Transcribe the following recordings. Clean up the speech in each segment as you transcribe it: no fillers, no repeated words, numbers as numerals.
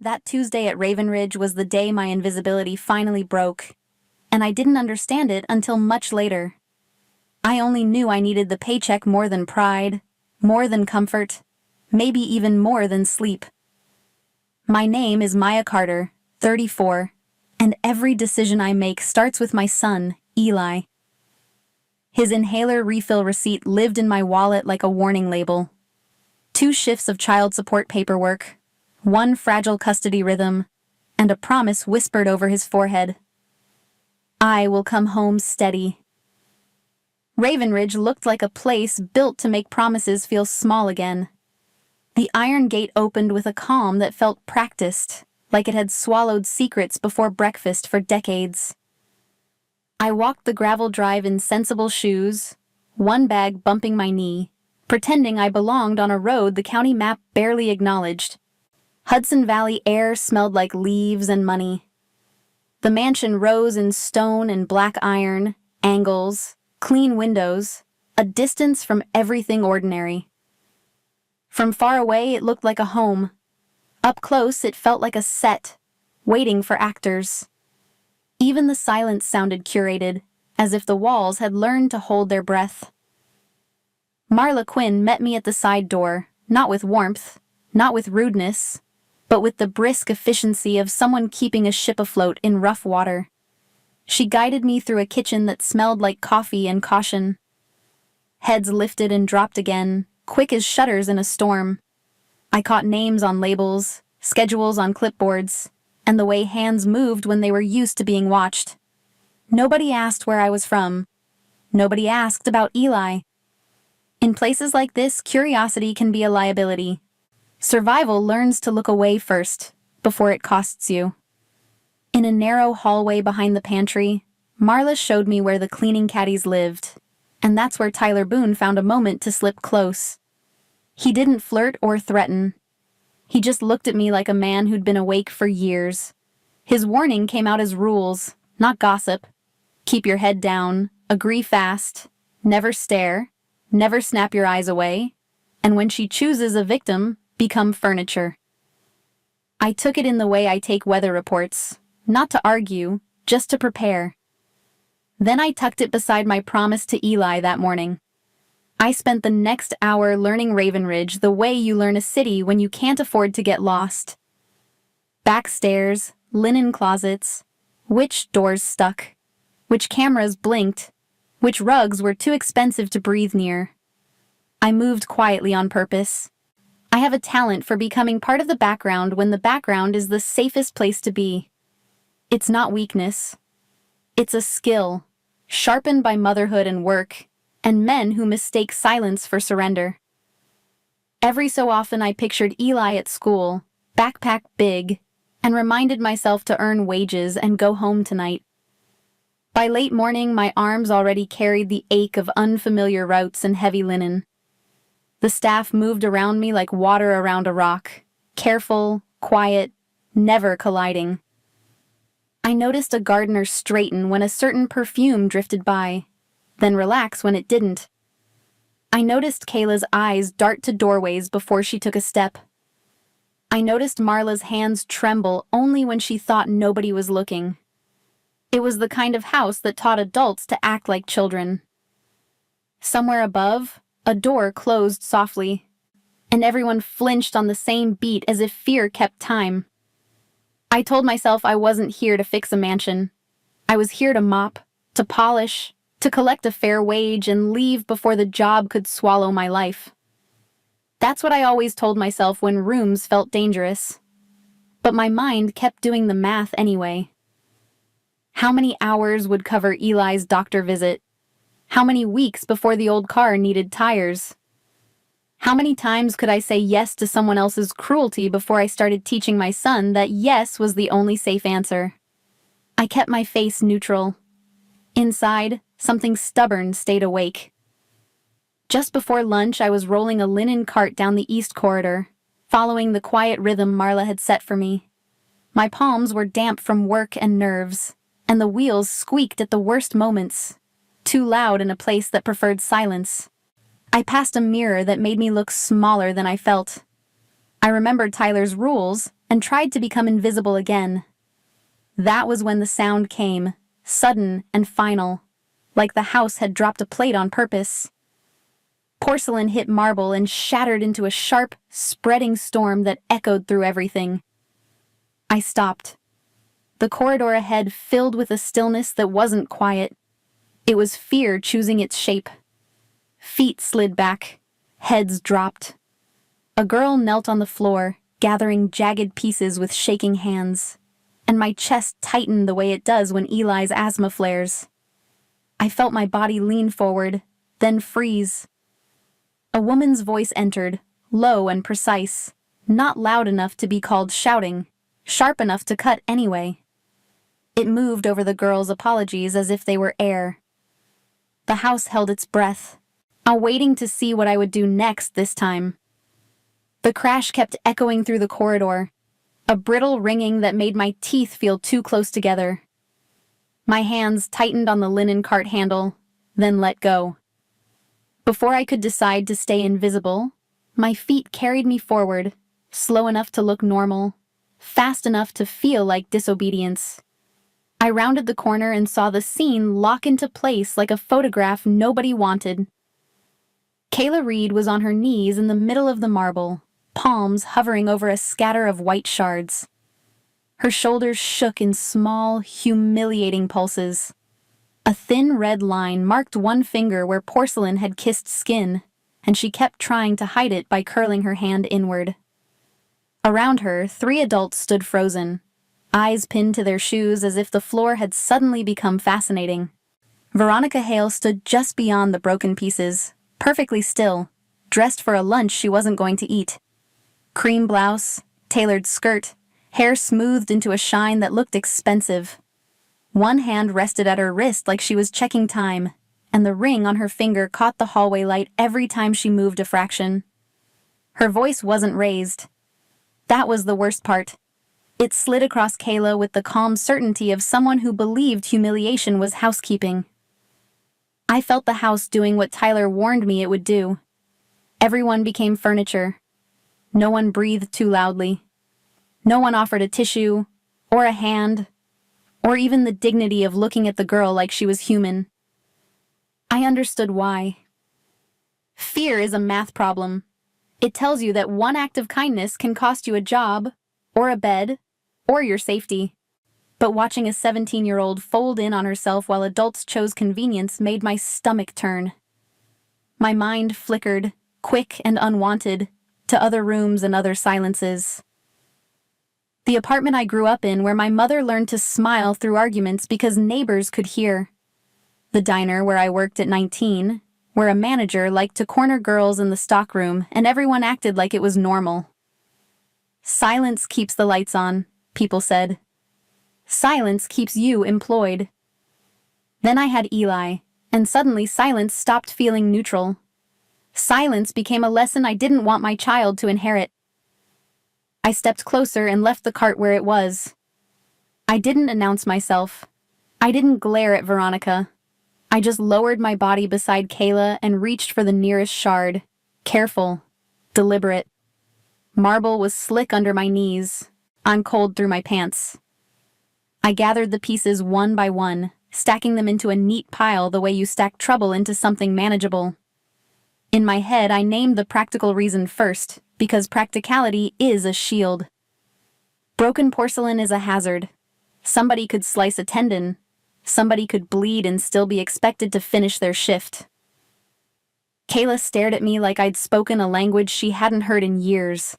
That Tuesday at Raven Ridge was the day my invisibility finally broke, and I didn't understand it until much later. I only knew I needed the paycheck more than pride, more than comfort, maybe even more than sleep. My name is Maya Carter, 34, and every decision I make starts with my son, Eli. His inhaler refill receipt lived in my wallet like a warning label. 2 shifts of child support paperwork, 1 fragile custody rhythm, and a promise whispered over his forehead. I will come home steady. Raven Ridge looked like a place built to make promises feel small again. The iron gate opened with a calm that felt practiced, like it had swallowed secrets before breakfast for decades. I walked the gravel drive in sensible shoes, one bag bumping my knee, pretending I belonged on a road the county map barely acknowledged. Hudson Valley air smelled like leaves and money. The mansion rose in stone and black iron, angles, clean windows, a distance from everything ordinary. From far away, it looked like a home. Up close, it felt like a set, waiting for actors. Even the silence sounded curated, as if the walls had learned to hold their breath. Marla Quinn met me at the side door, not with warmth, not with rudeness, but with the brisk efficiency of someone keeping a ship afloat in rough water. She guided me through a kitchen that smelled like coffee and caution. Heads lifted and dropped again, quick as shutters in a storm. I caught names on labels, schedules on clipboards, and the way hands moved when they were used to being watched. Nobody asked where I was from. Nobody asked about Eli. In places like this, curiosity can be a liability. Survival learns to look away first, before it costs you. In a narrow hallway behind the pantry, Marla showed me where the cleaning caddies lived, and that's where Tyler Boone found a moment to slip close. He didn't flirt or threaten. He just looked at me like a man who'd been awake for years. His warning came out as rules, not gossip. Keep your head down, agree fast, never stare, never snap your eyes away, and when she chooses a victim, become furniture. I took it in the way I take weather reports, not to argue, just to prepare. Then I tucked it beside my promise to Eli that morning. I spent the next hour learning Raven Ridge the way you learn a city when you can't afford to get lost. Back stairs, linen closets, which doors stuck, which cameras blinked, which rugs were too expensive to breathe near. I moved quietly on purpose. I have a talent for becoming part of the background when the background is the safest place to be. It's not weakness. It's a skill, sharpened by motherhood and work, and men who mistake silence for surrender. Every so often I pictured Eli at school, backpack big, and reminded myself to earn wages and go home tonight. By late morning, my arms already carried the ache of unfamiliar routes and heavy linen. The staff moved around me like water around a rock, careful, quiet, never colliding. I noticed a gardener straighten when a certain perfume drifted by, then relax when it didn't. I noticed Kayla's eyes dart to doorways before she took a step. I noticed Marla's hands tremble only when she thought nobody was looking. It was the kind of house that taught adults to act like children. Somewhere above, a door closed softly, and everyone flinched on the same beat as if fear kept time. I told myself I wasn't here to fix a mansion. I was here to mop, to polish, to collect a fair wage and leave before the job could swallow my life. That's what I always told myself when rooms felt dangerous. But my mind kept doing the math anyway. How many hours would cover Eli's doctor visit? How many weeks before the old car needed tires? How many times could I say yes to someone else's cruelty before I started teaching my son that yes was the only safe answer? I kept my face neutral. Inside, something stubborn stayed awake. Just before lunch, I was rolling a linen cart down the east corridor, following the quiet rhythm Marla had set for me. My palms were damp from work and nerves, and the wheels squeaked at the worst moments, too loud in a place that preferred silence. I passed a mirror that made me look smaller than I felt. I remembered Tyler's rules and tried to become invisible again. That was when the sound came, sudden and final, like the house had dropped a plate on purpose. Porcelain hit marble and shattered into a sharp, spreading storm that echoed through everything. I stopped. The corridor ahead filled with a stillness that wasn't quiet. It was fear choosing its shape. Feet slid back, heads dropped. A girl knelt on the floor, gathering jagged pieces with shaking hands, and my chest tightened the way it does when Eli's asthma flares. I felt my body lean forward, then freeze. A woman's voice entered, low and precise, not loud enough to be called shouting, sharp enough to cut anyway. It moved over the girl's apologies as if they were air. The house held its breath, awaiting to see what I would do next this time. The crash kept echoing through the corridor, a brittle ringing that made my teeth feel too close together. My hands tightened on the linen cart handle, then let go. Before I could decide to stay invisible, my feet carried me forward, slow enough to look normal, fast enough to feel like disobedience. I rounded the corner and saw the scene lock into place like a photograph nobody wanted. Kayla Reed was on her knees in the middle of the marble, palms hovering over a scatter of white shards. Her shoulders shook in small, humiliating pulses. A thin red line marked one finger where porcelain had kissed skin, and she kept trying to hide it by curling her hand inward. Around her, 3 adults stood frozen, eyes pinned to their shoes as if the floor had suddenly become fascinating. Veronica Hale stood just beyond the broken pieces, perfectly still, dressed for a lunch she wasn't going to eat. Cream blouse, tailored skirt, hair smoothed into a shine that looked expensive. One hand rested at her wrist like she was checking time, and the ring on her finger caught the hallway light every time she moved a fraction. Her voice wasn't raised. That was the worst part. It slid across Kayla with the calm certainty of someone who believed humiliation was housekeeping. I felt the house doing what Tyler warned me it would do. Everyone became furniture. No one breathed too loudly. No one offered a tissue, or a hand, or even the dignity of looking at the girl like she was human. I understood why. Fear is a math problem. It tells you that one act of kindness can cost you a job, or a bed, or your safety. But watching a 17-year-old fold in on herself while adults chose convenience made my stomach turn. My mind flickered, quick and unwanted, to other rooms and other silences. The apartment I grew up in where my mother learned to smile through arguments because neighbors could hear. The diner where I worked at 19, where a manager liked to corner girls in the stockroom and everyone acted like it was normal. Silence keeps the lights on, people said. Silence keeps you employed. Then I had Eli, and suddenly silence stopped feeling neutral. Silence became a lesson I didn't want my child to inherit. I stepped closer and left the cart where it was. I didn't announce myself. I didn't glare at Veronica. I just lowered my body beside Kayla and reached for the nearest shard. Careful. Deliberate. Marble was slick under my knees. I'm cold through my pants. I gathered the pieces one by one, stacking them into a neat pile the way you stack trouble into something manageable. In my head, I named the practical reason first, because practicality is a shield. Broken porcelain is a hazard. Somebody could slice a tendon. Somebody could bleed and still be expected to finish their shift. Kayla stared at me like I'd spoken a language she hadn't heard in years.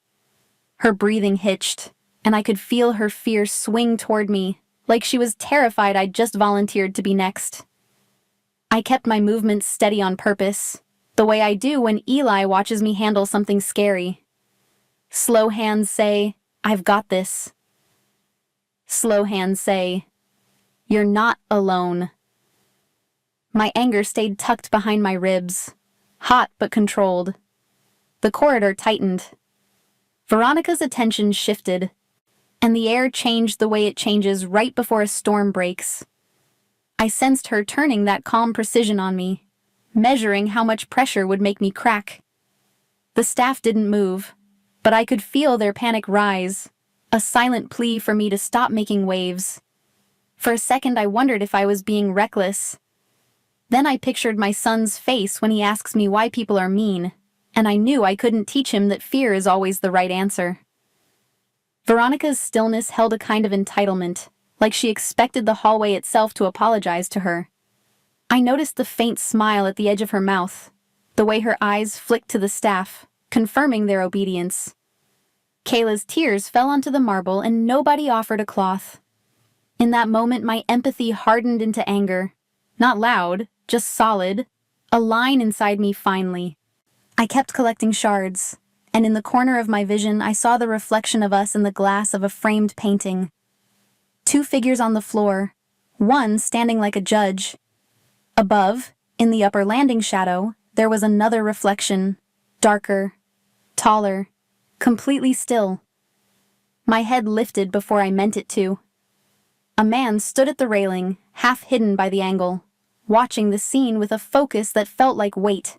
Her breathing hitched, and I could feel her fear swing toward me, like she was terrified I'd just volunteered to be next. I kept my movements steady on purpose, the way I do when Eli watches me handle something scary. Slow hands say, "I've got this." Slow hands say, "You're not alone." My anger stayed tucked behind my ribs, hot but controlled. The corridor tightened. Veronica's attention shifted, and the air changed the way it changes right before a storm breaks. I sensed her turning that calm precision on me, measuring how much pressure would make me crack. The staff didn't move. but I could feel their panic rise, a silent plea for me to stop making waves. For a second I wondered if I was being reckless. Then I pictured my son's face when he asks me why people are mean, and I knew I couldn't teach him that fear is always the right answer. Veronica's stillness held a kind of entitlement, like she expected the hallway itself to apologize to her. I noticed the faint smile at the edge of her mouth, the way her eyes flicked to the staff, confirming their obedience. Kayla's tears fell onto the marble and nobody offered a cloth. In that moment my empathy hardened into anger. Not loud, just solid, a line inside me finally. I kept collecting shards, and in the corner of my vision I saw the reflection of us in the glass of a framed painting. 2 figures on the floor, one standing like a judge. Above, in the upper landing shadow, there was another reflection, darker, taller, completely still. My head lifted before I meant it to. A man stood at the railing, half hidden by the angle, watching the scene with a focus that felt like weight.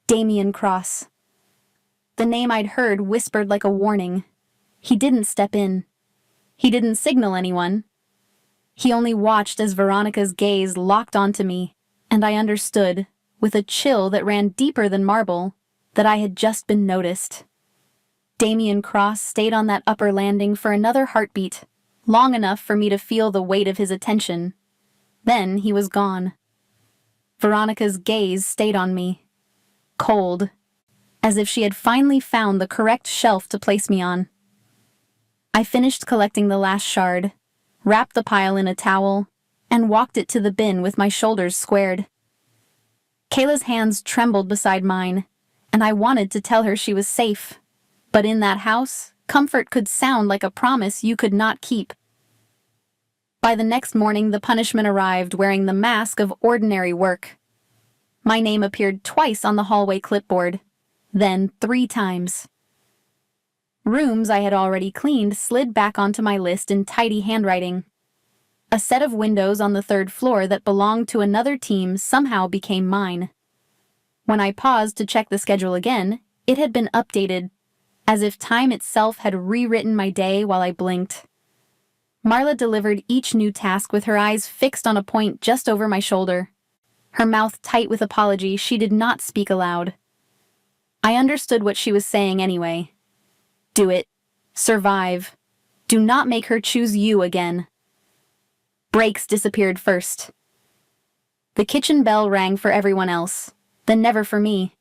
Damien Cross. The name I'd heard whispered like a warning. He didn't step in. He didn't signal anyone. He only watched as Veronica's gaze locked onto me, and I understood, with a chill that ran deeper than marble, that I had just been noticed. Damien Cross stayed on that upper landing for another heartbeat, long enough for me to feel the weight of his attention. Then he was gone. Veronica's gaze stayed on me, cold, as if she had finally found the correct shelf to place me on. I finished collecting the last shard, wrapped the pile in a towel, and walked it to the bin with my shoulders squared. Kayla's hands trembled beside mine, and I wanted to tell her she was safe. But in that house, comfort could sound like a promise you could not keep. By the next morning, the punishment arrived wearing the mask of ordinary work. My name appeared twice on the hallway clipboard, then 3 times. Rooms I had already cleaned slid back onto my list in tidy handwriting. A set of windows on the 3rd floor that belonged to another team somehow became mine. When I paused to check the schedule again, it had been updated, as if time itself had rewritten my day while I blinked. Marla delivered each new task with her eyes fixed on a point just over my shoulder. Her mouth tight with apology, she did not speak aloud. I understood what she was saying anyway. Do it. Survive. Do not make her choose you again. Breaks disappeared first. The kitchen bell rang for everyone else, then never for me.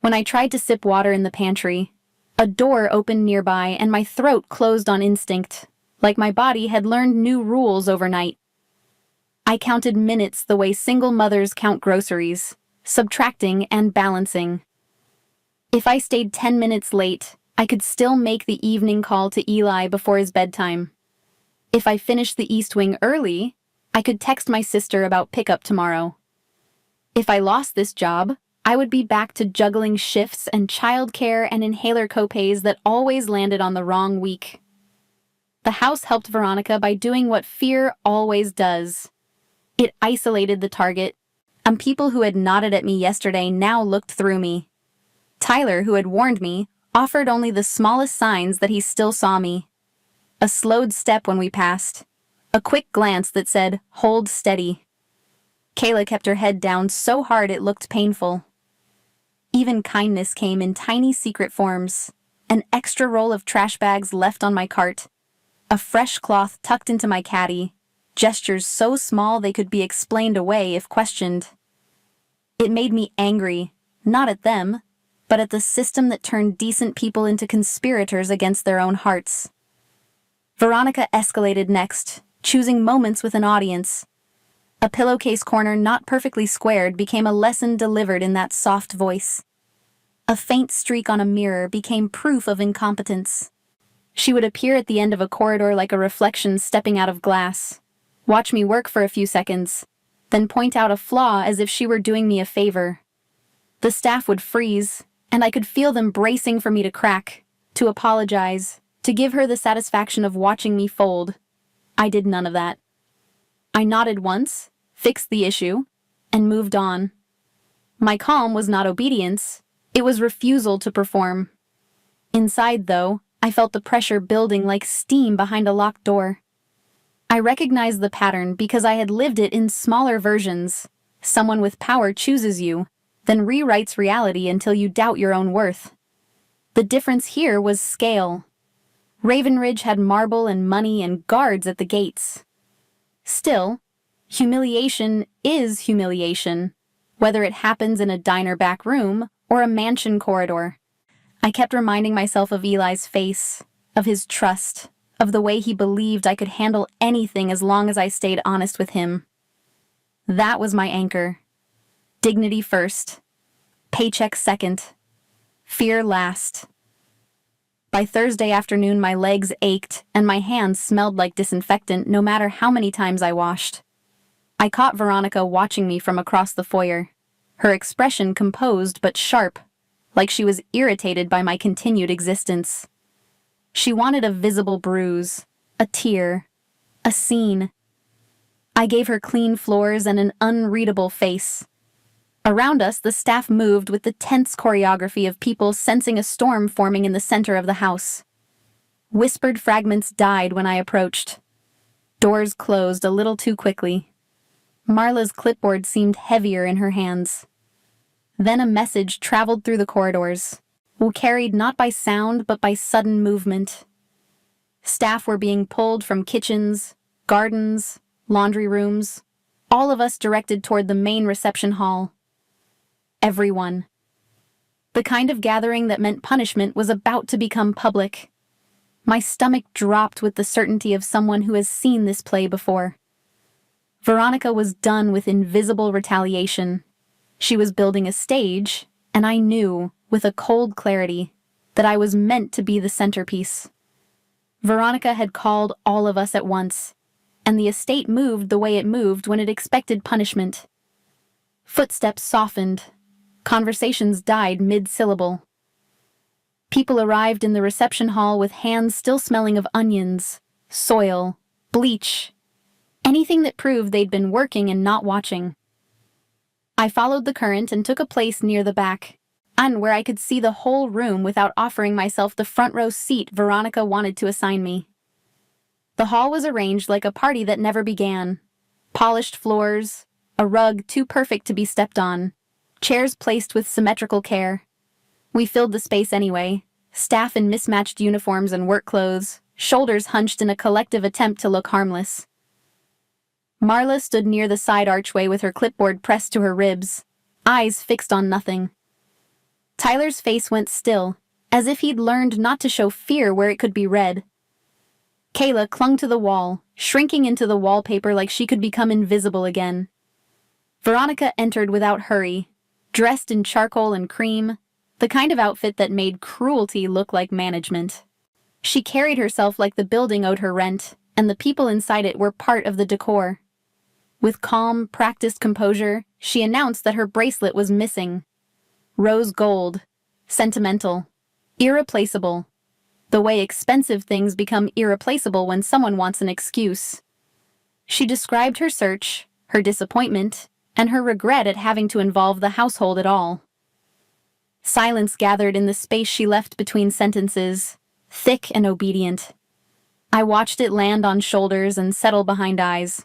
When I tried to sip water in the pantry, a door opened nearby and my throat closed on instinct, like my body had learned new rules overnight. I counted minutes the way single mothers count groceries, subtracting and balancing. If I stayed 10 minutes late, I could still make the evening call to Eli before his bedtime. If I finished the East Wing early, I could text my sister about pickup tomorrow. If I lost this job, I would be back to juggling shifts and childcare and inhaler copays that always landed on the wrong week. The house helped Veronica by doing what fear always does. It isolated the target, and people who had nodded at me yesterday now looked through me. Tyler, who had warned me, offered only the smallest signs that he still saw me. A slowed step when we passed, a quick glance that said, "Hold steady." Kayla kept her head down so hard it looked painful. Even kindness came in tiny secret forms, an extra roll of trash bags left on my cart, a fresh cloth tucked into my caddy, gestures so small they could be explained away if questioned. It made me angry, not at them, but at the system that turned decent people into conspirators against their own hearts. Veronica escalated next, choosing moments with an audience. A pillowcase corner not perfectly squared became a lesson delivered in that soft voice. A faint streak on a mirror became proof of incompetence. She would appear at the end of a corridor like a reflection stepping out of glass, watch me work for a few seconds, then point out a flaw as if she were doing me a favor. The staff would freeze, and I could feel them bracing for me to crack, to apologize, to give her the satisfaction of watching me fold. I did none of that. I nodded once, fixed the issue, and moved on. My calm was not obedience, it was refusal to perform. Inside, though, I felt the pressure building like steam behind a locked door. I recognized the pattern because I had lived it in smaller versions. Someone with power chooses you, then rewrites reality until you doubt your own worth. The difference here was scale. Ravenridge had marble and money and guards at the gates. Still, humiliation is humiliation, whether it happens in a diner back room or a mansion corridor. I kept reminding myself of Eli's face, of his trust, of the way he believed I could handle anything as long as I stayed honest with him. That was my anchor. Dignity first, paycheck second, fear last. By Thursday afternoon, my legs ached and my hands smelled like disinfectant no matter how many times I washed. I caught Veronica watching me from across the foyer, her expression composed but sharp, like she was irritated by my continued existence. She wanted a visible bruise, a tear, a scene. I gave her clean floors and an unreadable face. Around us, the staff moved with the tense choreography of people sensing a storm forming in the center of the house. Whispered fragments died when I approached. Doors closed a little too quickly. Marla's clipboard seemed heavier in her hands. Then a message traveled through the corridors, carried not by sound but by sudden movement. Staff were being pulled from kitchens, gardens, laundry rooms, all of us directed toward the main reception hall. Everyone. The kind of gathering that meant punishment was about to become public. My stomach dropped with the certainty of someone who has seen this play before. Veronica was done with invisible retaliation. She was building a stage, and I knew, with a cold clarity, that I was meant to be the centerpiece. Veronica had called all of us at once, and the estate moved the way it moved when it expected punishment. Footsteps softened. Conversations died mid-syllable. People arrived in the reception hall with hands still smelling of onions, soil, bleach, anything that proved they'd been working and not watching. I followed the current and took a place near the back, where I could see the whole room without offering myself the front row seat Veronica wanted to assign me. The hall was arranged like a party that never began. Polished floors, a rug too perfect to be stepped on, chairs placed with symmetrical care. We filled the space anyway, staff in mismatched uniforms and work clothes, shoulders hunched in a collective attempt to look harmless. Marla stood near the side archway with her clipboard pressed to her ribs, eyes fixed on nothing. Tyler's face went still, as if he'd learned not to show fear where it could be read. Kayla clung to the wall, shrinking into the wallpaper like she could become invisible again. Veronica entered without hurry, dressed in charcoal and cream, the kind of outfit that made cruelty look like management. She carried herself like the building owed her rent, and the people inside it were part of the decor. With calm, practiced composure, she announced that her bracelet was missing. Rose gold. Sentimental. Irreplaceable. The way expensive things become irreplaceable when someone wants an excuse. She described her search, her disappointment, and her regret at having to involve the household at all. Silence gathered in the space she left between sentences, thick and obedient. I watched it land on shoulders and settle behind eyes.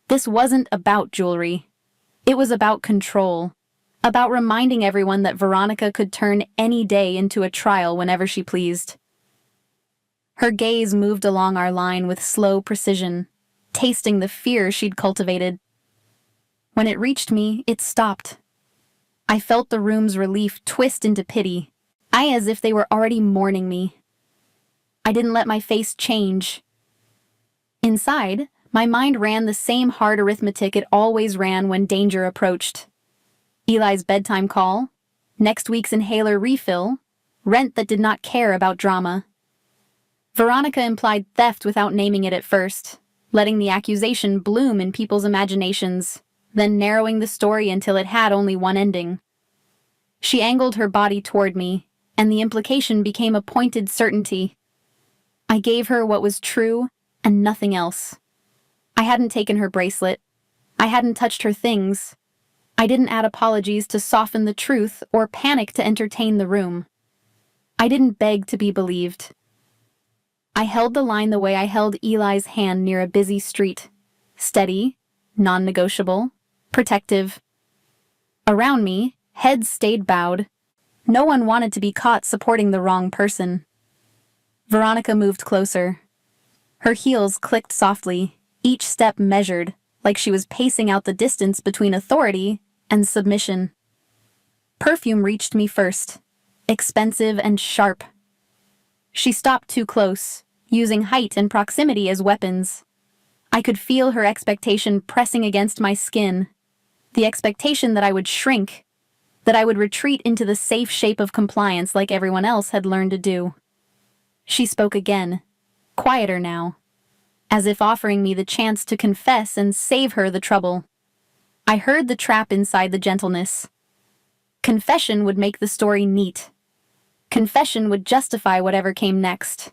This wasn't about jewelry. It was about control, about reminding everyone that Veronica could turn any day into a trial whenever she pleased. Her gaze moved along our line with slow precision, tasting the fear she'd cultivated. When it reached me, it stopped. I felt the room's relief twist into pity, as if they were already mourning me. I didn't let my face change. Inside, my mind ran the same hard arithmetic it always ran when danger approached. Eli's bedtime call, next week's inhaler refill, rent that did not care about drama. Veronica implied theft without naming it at first, letting the accusation bloom in people's imaginations, then narrowing the story until it had only one ending. She angled her body toward me, and the implication became a pointed certainty. I gave her what was true and nothing else. I hadn't taken her bracelet. I hadn't touched her things. I didn't add apologies to soften the truth or panic to entertain the room. I didn't beg to be believed. I held the line the way I held Eli's hand near a busy street. Steady, non-negotiable, protective. Around me, heads stayed bowed. No one wanted to be caught supporting the wrong person. Veronica moved closer. Her heels clicked softly, each step measured, like she was pacing out the distance between authority and submission. Perfume reached me first, expensive and sharp. She stopped too close, using height and proximity as weapons. I could feel her expectation pressing against my skin, the expectation that I would shrink, that I would retreat into the safe shape of compliance like everyone else had learned to do. She spoke again, quieter now, as if offering me the chance to confess and save her the trouble. I heard the trap inside the gentleness. Confession would make the story neat. Confession would justify whatever came next.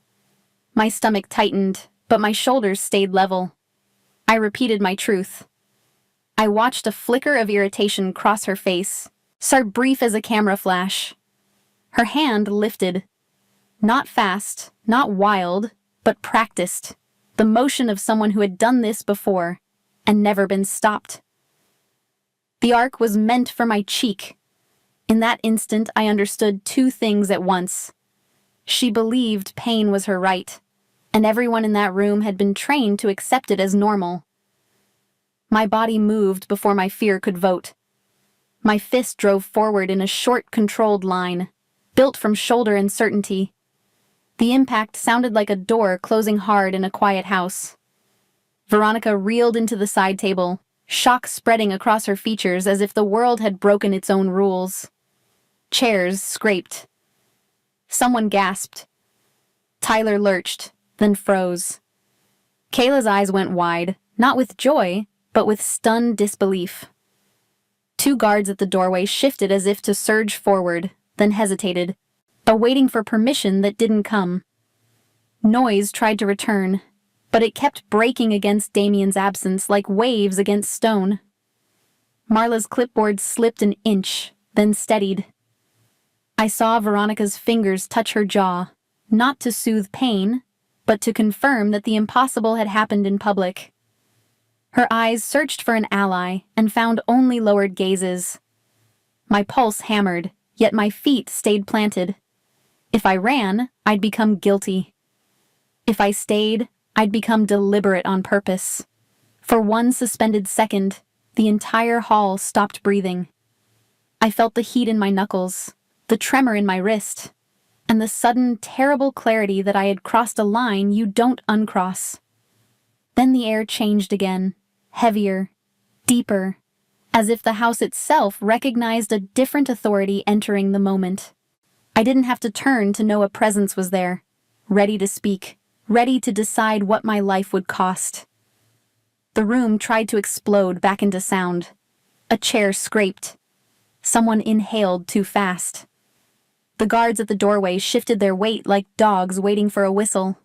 My stomach tightened, but my shoulders stayed level. I repeated my truth. I watched a flicker of irritation cross her face, so brief as a camera flash. Her hand lifted. Not fast, not wild, but practiced. The motion of someone who had done this before, and never been stopped. The arc was meant for my cheek. In that instant, I understood two things at once. She believed pain was her right, and everyone in that room had been trained to accept it as normal. My body moved before my fear could vote. My fist drove forward in a short, controlled line, built from shoulder and certainty. The impact sounded like a door closing hard in a quiet house. Veronica reeled into the side table, shock spreading across her features as if the world had broken its own rules. Chairs scraped. Someone gasped. Tyler lurched, then froze. Kayla's eyes went wide, not with joy, but with stunned disbelief. Two guards at the doorway shifted as if to surge forward, then hesitated, awaiting for permission that didn't come. Noise tried to return, but it kept breaking against Damien's absence like waves against stone. Marla's clipboard slipped an inch, then steadied. I saw Veronica's fingers touch her jaw, not to soothe pain, but to confirm that the impossible had happened in public. Her eyes searched for an ally and found only lowered gazes. My pulse hammered, yet my feet stayed planted. If I ran, I'd become guilty. If I stayed, I'd become deliberate on purpose. For one suspended second, the entire hall stopped breathing. I felt the heat in my knuckles, the tremor in my wrist, and the sudden, terrible clarity that I had crossed a line you don't uncross. Then the air changed again, heavier, deeper, as if the house itself recognized a different authority entering the moment. I didn't have to turn to know a presence was there, ready to speak, ready to decide what my life would cost. The room tried to explode back into sound. A chair scraped. Someone inhaled too fast. The guards at the doorway shifted their weight like dogs waiting for a whistle.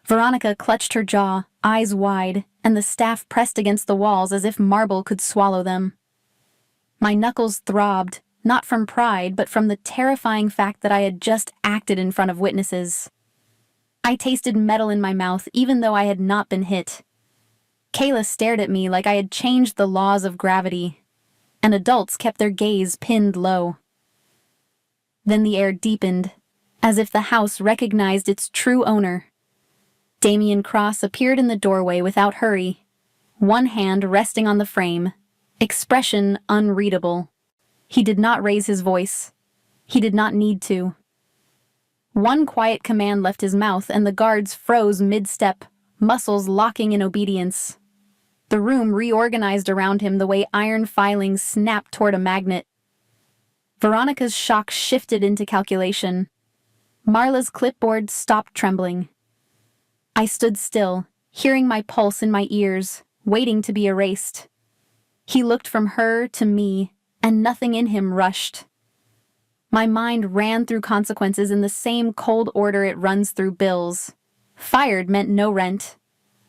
Veronica clutched her jaw, eyes wide, and the staff pressed against the walls as if marble could swallow them. My knuckles throbbed, not from pride, but from the terrifying fact that I had just acted in front of witnesses. I tasted metal in my mouth even though I had not been hit. Kayla stared at me like I had changed the laws of gravity, and adults kept their gaze pinned low. Then the air deepened, as if the house recognized its true owner. Damien Cross appeared in the doorway without hurry, one hand resting on the frame, expression unreadable. He did not raise his voice. He did not need to. One quiet command left his mouth and the guards froze mid-step, muscles locking in obedience. The room reorganized around him the way iron filings snapped toward a magnet. Veronica's shock shifted into calculation. Marla's clipboard stopped trembling. I stood still, hearing my pulse in my ears, waiting to be erased. He looked from her to me, and nothing in him rushed. My mind ran through consequences in the same cold order it runs through bills. Fired meant no rent.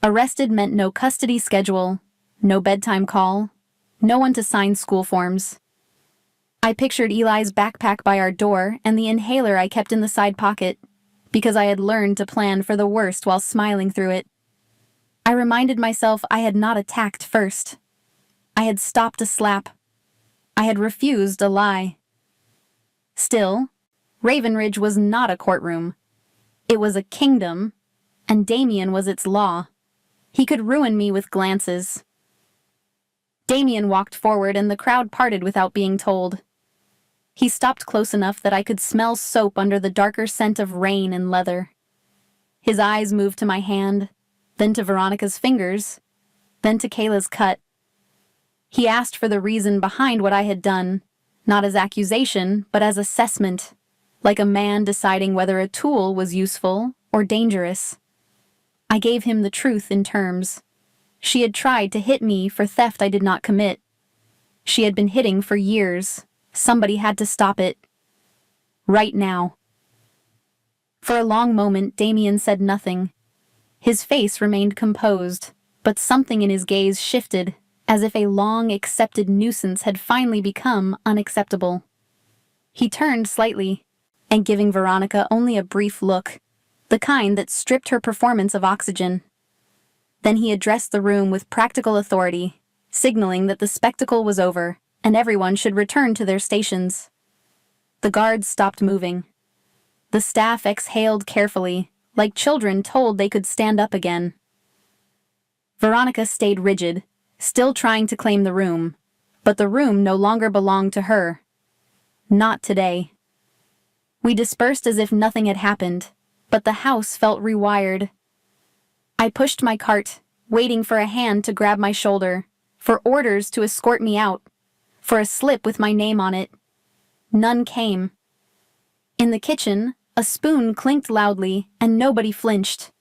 Arrested meant no custody schedule, no bedtime call, no one to sign school forms. I pictured Eli's backpack by our door and the inhaler I kept in the side pocket, because I had learned to plan for the worst while smiling through it. I reminded myself I had not attacked first. I had stopped a slap. I had refused a lie. Still, Ravenridge was not a courtroom. It was a kingdom, and Damien was its law. He could ruin me with glances. Damien walked forward and the crowd parted without being told. He stopped close enough that I could smell soap under the darker scent of rain and leather. His eyes moved to my hand, then to Veronica's fingers, then to Kayla's cut. He asked for the reason behind what I had done, not as accusation, but as assessment, like a man deciding whether a tool was useful or dangerous. I gave him the truth in terms. She had tried to hit me for theft I did not commit. She had been hitting for years. Somebody had to stop it. Right now. For a long moment, Damien said nothing. His face remained composed, but something in his gaze shifted, as if a long-accepted nuisance had finally become unacceptable. He turned slightly, and giving Veronica only a brief look, the kind that stripped her performance of oxygen. Then he addressed the room with practical authority, signaling that the spectacle was over and everyone should return to their stations. The guards stopped moving. The staff exhaled carefully, like children told they could stand up again. Veronica stayed rigid, still trying to claim the room, but the room no longer belonged to her. Not today. We dispersed as if nothing had happened, but the house felt rewired. I pushed my cart, waiting for a hand to grab my shoulder, for orders to escort me out, for a slip with my name on it. None came. In the kitchen, a spoon clinked loudly and nobody flinched.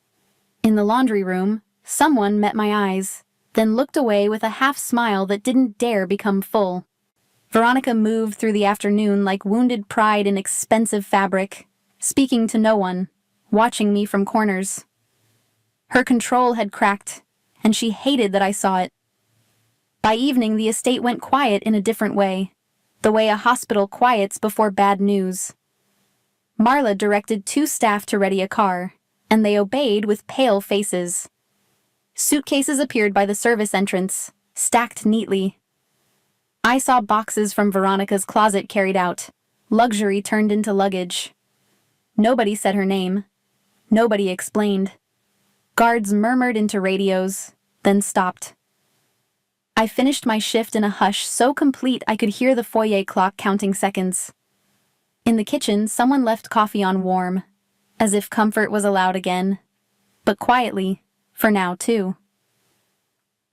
In the laundry room, someone met my eyes, then looked away with a half-smile that didn't dare become full. Veronica moved through the afternoon like wounded pride in expensive fabric, speaking to no one, watching me from corners. Her control had cracked, and she hated that I saw it. By evening, the estate went quiet in a different way, the way a hospital quiets before bad news. Marla directed 2 staff to ready a car, and they obeyed with pale faces. Suitcases appeared by the service entrance, stacked neatly. I saw boxes from Veronica's closet carried out, luxury turned into luggage. Nobody said her name. Nobody explained. Guards murmured into radios, then stopped. I finished my shift in a hush so complete I could hear the foyer clock counting seconds. In the kitchen, someone left coffee on warm, as if comfort was allowed again, but quietly, for now too.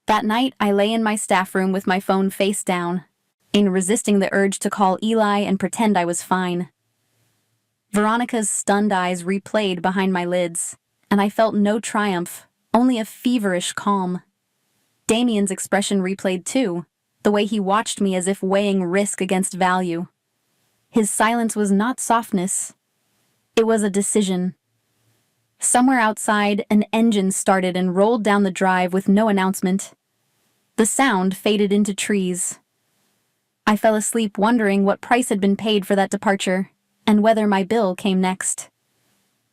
That night, I lay in my staff room with my phone face down, resisting the urge to call Eli and pretend I was fine. Veronica's stunned eyes replayed behind my lids, and I felt no triumph, only a feverish calm. Damien's expression replayed too, the way he watched me as if weighing risk against value. His silence was not softness. It was a decision. Somewhere outside, an engine started and rolled down the drive with no announcement. The sound faded into trees. I fell asleep wondering what price had been paid for that departure, and whether my bill came next.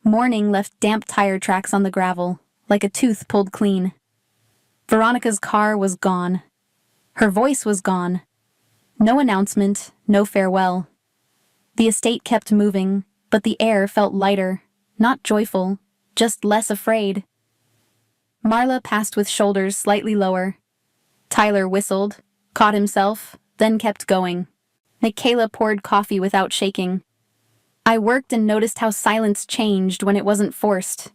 Morning left damp tire tracks on the gravel, like a tooth pulled clean. Veronica's car was gone. Her voice was gone. No announcement, no farewell. The estate kept moving, but the air felt lighter, not joyful, just less afraid. Marla passed with shoulders slightly lower. Tyler whistled, caught himself, then kept going. Michaela poured coffee without shaking. I worked and noticed how silence changed when it wasn't forced.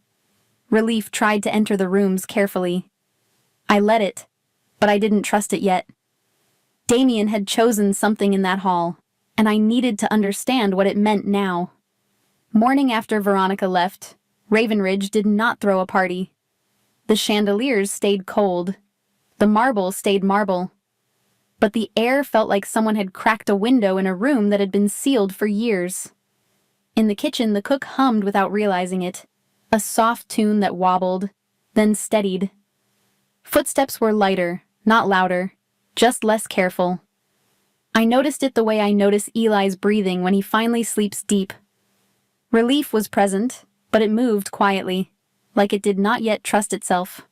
Relief tried to enter the rooms carefully. I let it, but I didn't trust it yet. Damien had chosen something in that hall, and I needed to understand what it meant now. Morning after Veronica left, Ravenridge did not throw a party. The chandeliers stayed cold. The marble stayed marble. But the air felt like someone had cracked a window in a room that had been sealed for years. In the kitchen, the cook hummed without realizing it, a soft tune that wobbled, then steadied. Footsteps were lighter, not louder, just less careful. I noticed it the way I notice Eli's breathing when he finally sleeps deep. Relief was present, but it moved quietly, like it did not yet trust itself.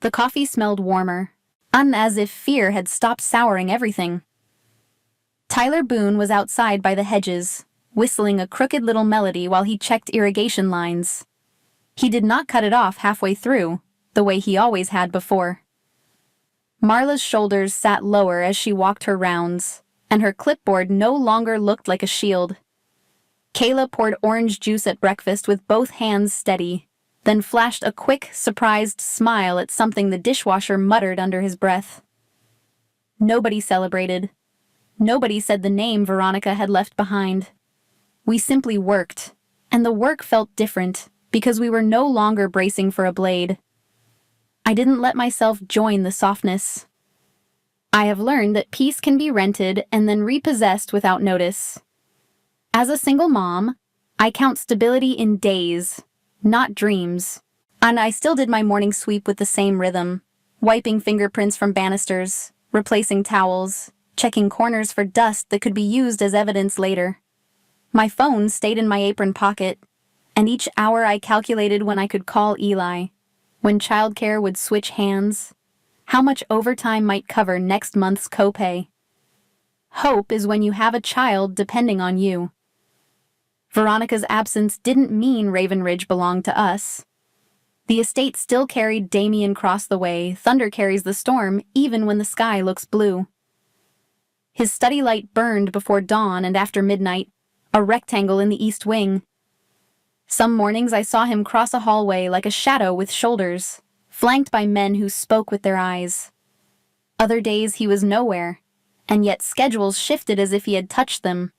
The coffee smelled warmer, as if fear had stopped souring everything. Tyler Boone was outside by the hedges, whistling a crooked little melody while he checked irrigation lines. He did not cut it off halfway through, the way he always had before. Marla's shoulders sat lower as she walked her rounds, and her clipboard no longer looked like a shield. Kayla poured orange juice at breakfast with both hands steady, then flashed a quick, surprised smile at something the dishwasher muttered under his breath. Nobody celebrated. Nobody said the name Veronica had left behind. We simply worked, and the work felt different because we were no longer bracing for a blade. I didn't let myself join the softness. I have learned that peace can be rented and then repossessed without notice. As a single mom, I count stability in days, not dreams. And I still did my morning sweep with the same rhythm, wiping fingerprints from banisters, replacing towels, checking corners for dust that could be used as evidence later. My phone stayed in my apron pocket, and each hour I calculated when I could call Eli, when childcare would switch hands, how much overtime might cover next month's copay. Hope is when you have a child depending on you. Veronica's absence didn't mean Raven Ridge belonged to us. The estate still carried Damien Cross the way thunder carries the storm even when the sky looks blue. His study light burned before dawn and after midnight, a rectangle in the east wing. Some mornings I saw him cross a hallway like a shadow with shoulders, flanked by men who spoke with their eyes. Other days he was nowhere, and yet schedules shifted as if he had touched them,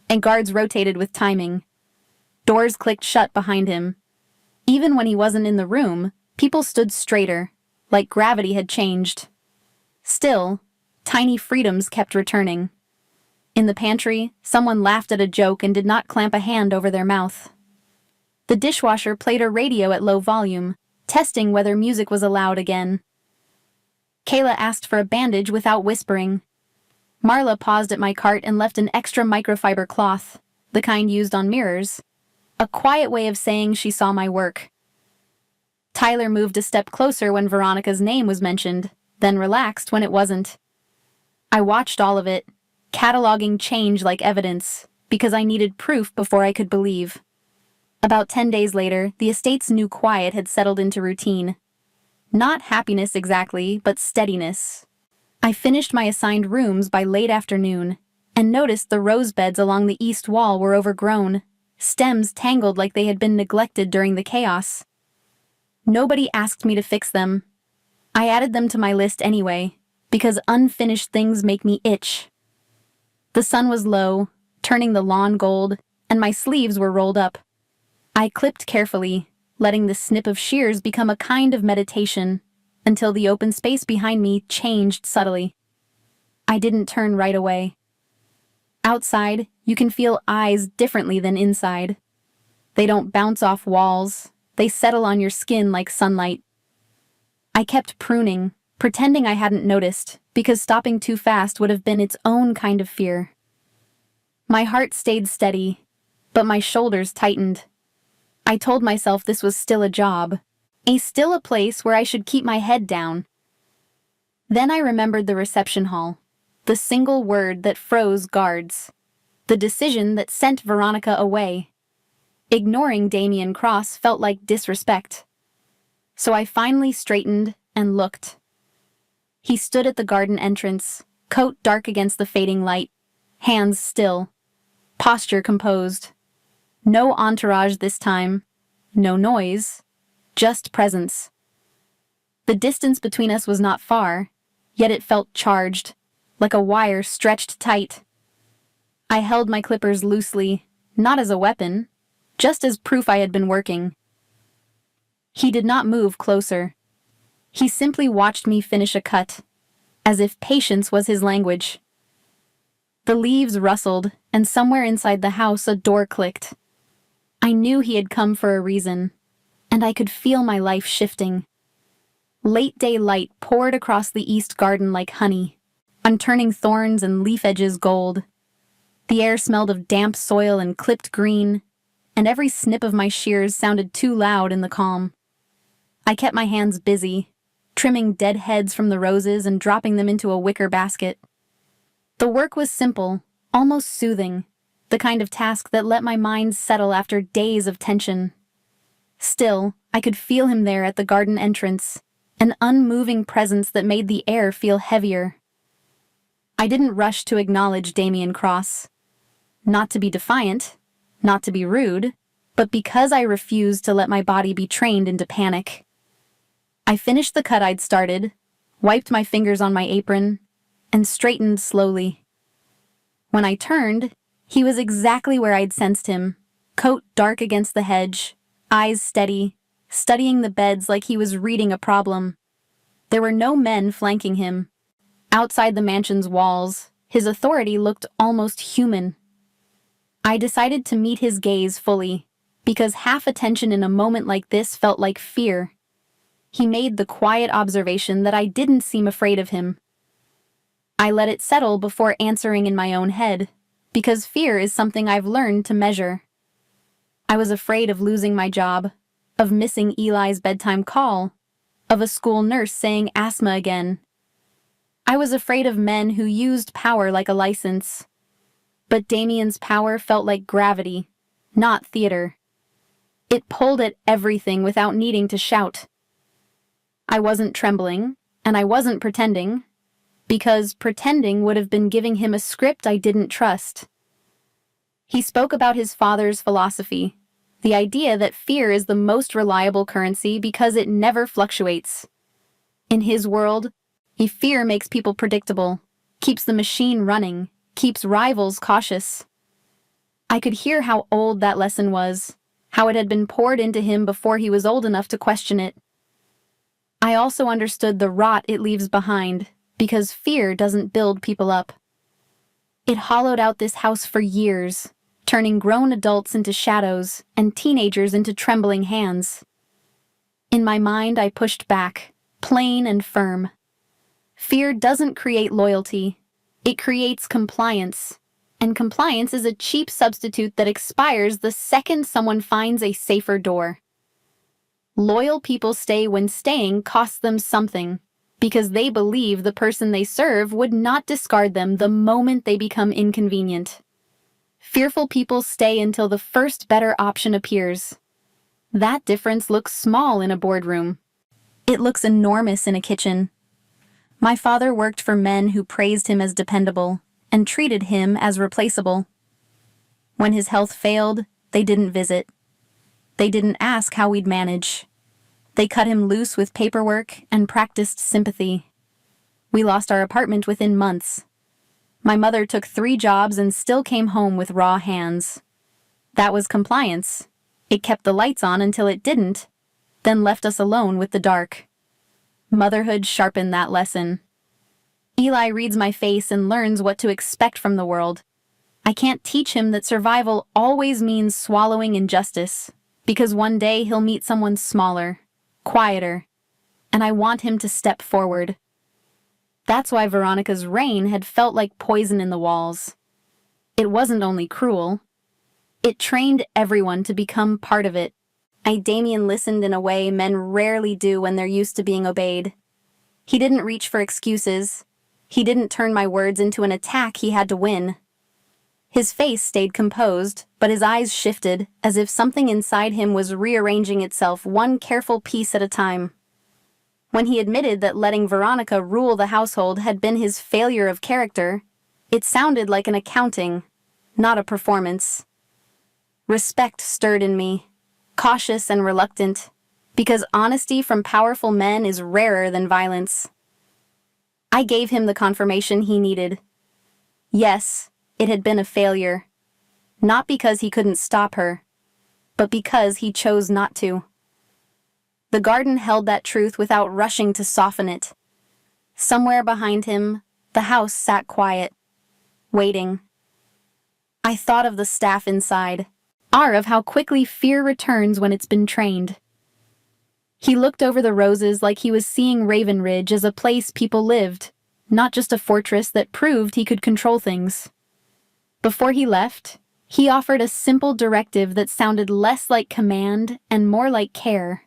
and guards rotated with timing. Doors clicked shut behind him. Even when he wasn't in the room, people stood straighter, like gravity had changed. Still, tiny freedoms kept returning. In the pantry, someone laughed at a joke and did not clamp a hand over their mouth. The dishwasher played a radio at low volume, testing whether music was allowed again. Kayla asked for a bandage without whispering. Marla paused at my cart and left an extra microfiber cloth, the kind used on mirrors, a quiet way of saying she saw my work. Tyler moved a step closer when Veronica's name was mentioned, then relaxed when it wasn't. I watched all of it, cataloging change like evidence, because I needed proof before I could believe. About 10 days later, the estate's new quiet had settled into routine. Not happiness exactly, but steadiness. I finished my assigned rooms by late afternoon, and noticed the rose beds along the east wall were overgrown, stems tangled like they had been neglected during the chaos. Nobody asked me to fix them. I added them to my list anyway, because unfinished things make me itch. The sun was low, turning the lawn gold, and my sleeves were rolled up. I clipped carefully, letting the snip of shears become a kind of meditation, until the open space behind me changed subtly. I didn't turn right away. Outside, you can feel eyes differently than inside. They don't bounce off walls, they settle on your skin like sunlight. I kept pruning, pretending I hadn't noticed, because stopping too fast would have been its own kind of fear. My heart stayed steady, but my shoulders tightened. I told myself this was still a job, still a place where I should keep my head down. Then I remembered the reception hall, the single word that froze guards, the decision that sent Veronica away. Ignoring Damien Cross felt like disrespect. So I finally straightened and looked. He stood at the garden entrance, coat dark against the fading light, hands still, posture composed. No entourage this time, no noise, just presence. The distance between us was not far, yet it felt charged, like a wire stretched tight. I held my clippers loosely, not as a weapon, just as proof I had been working. He did not move closer. He simply watched me finish a cut, as if patience was his language. The leaves rustled, and somewhere inside the house a door clicked. I knew he had come for a reason, and I could feel my life shifting. Late day light poured across the east garden like honey, on turning thorns and leaf edges gold. The air smelled of damp soil and clipped green, and every snip of my shears sounded too loud in the calm. I kept my hands busy, trimming dead heads from the roses and dropping them into a wicker basket. The work was simple, almost soothing, the kind of task that let my mind settle after days of tension. Still, I could feel him there at the garden entrance, an unmoving presence that made the air feel heavier. I didn't rush to acknowledge Damien Cross. Not to be defiant, not to be rude, but because I refused to let my body be trained into panic. I finished the cut I'd started, wiped my fingers on my apron, and straightened slowly. When I turned, he was exactly where I'd sensed him, coat dark against the hedge, eyes steady, studying the beds like he was reading a problem. There were no men flanking him. Outside the mansion's walls, his authority looked almost human. I decided to meet his gaze fully, because half attention in a moment like this felt like fear. He made the quiet observation that I didn't seem afraid of him. I let it settle before answering in my own head, because fear is something I've learned to measure. I was afraid of losing my job, of missing Eli's bedtime call, of a school nurse saying asthma again. I was afraid of men who used power like a license. But Damien's power felt like gravity, not theater. It pulled at everything without needing to shout. I wasn't trembling, and I wasn't pretending, because pretending would have been giving him a script I didn't trust. He spoke about his father's philosophy, the idea that fear is the most reliable currency because it never fluctuates. In his world, fear makes people predictable, keeps the machine running, keeps rivals cautious. I could hear how old that lesson was, how it had been poured into him before he was old enough to question it. I also understood the rot it leaves behind, because fear doesn't build people up. It hollowed out this house for years, turning grown adults into shadows and teenagers into trembling hands. In my mind, I pushed back, plain and firm. Fear doesn't create loyalty. It creates compliance, and compliance is a cheap substitute that expires the second someone finds a safer door. Loyal people stay when staying costs them something, because they believe the person they serve would not discard them the moment they become inconvenient. Fearful people stay until the first better option appears. That difference looks small in a boardroom. It looks enormous in a kitchen. My father worked for men who praised him as dependable and treated him as replaceable. When his health failed, they didn't visit. They didn't ask how we'd manage. They cut him loose with paperwork and practiced sympathy. We lost our apartment within months. My mother took 3 jobs and still came home with raw hands. That was compliance. It kept the lights on until it didn't, then left us alone with the dark. Motherhood sharpened that lesson. Eli reads my face and learns what to expect from the world. I can't teach him that survival always means swallowing injustice, because one day he'll meet someone smaller, quieter, and I want him to step forward. That's why Veronica's reign had felt like poison in the walls. It wasn't only cruel. It trained everyone to become part of it. Damien listened in a way men rarely do when they're used to being obeyed. He didn't reach for excuses. He didn't turn my words into an attack he had to win. His face stayed composed, but his eyes shifted, as if something inside him was rearranging itself one careful piece at a time. When he admitted that letting Veronica rule the household had been his failure of character, it sounded like an accounting, not a performance. Respect stirred in me, cautious and reluctant, because honesty from powerful men is rarer than violence. I gave him the confirmation he needed. Yes, it had been a failure. Not because he couldn't stop her, but because he chose not to. The garden held that truth without rushing to soften it. Somewhere behind him, the house sat quiet, waiting. I thought of the staff inside, of how quickly fear returns when it's been trained. He looked over the roses like he was seeing Raven Ridge as a place people lived, not just a fortress that proved he could control things. Before he left, he offered a simple directive that sounded less like command and more like care,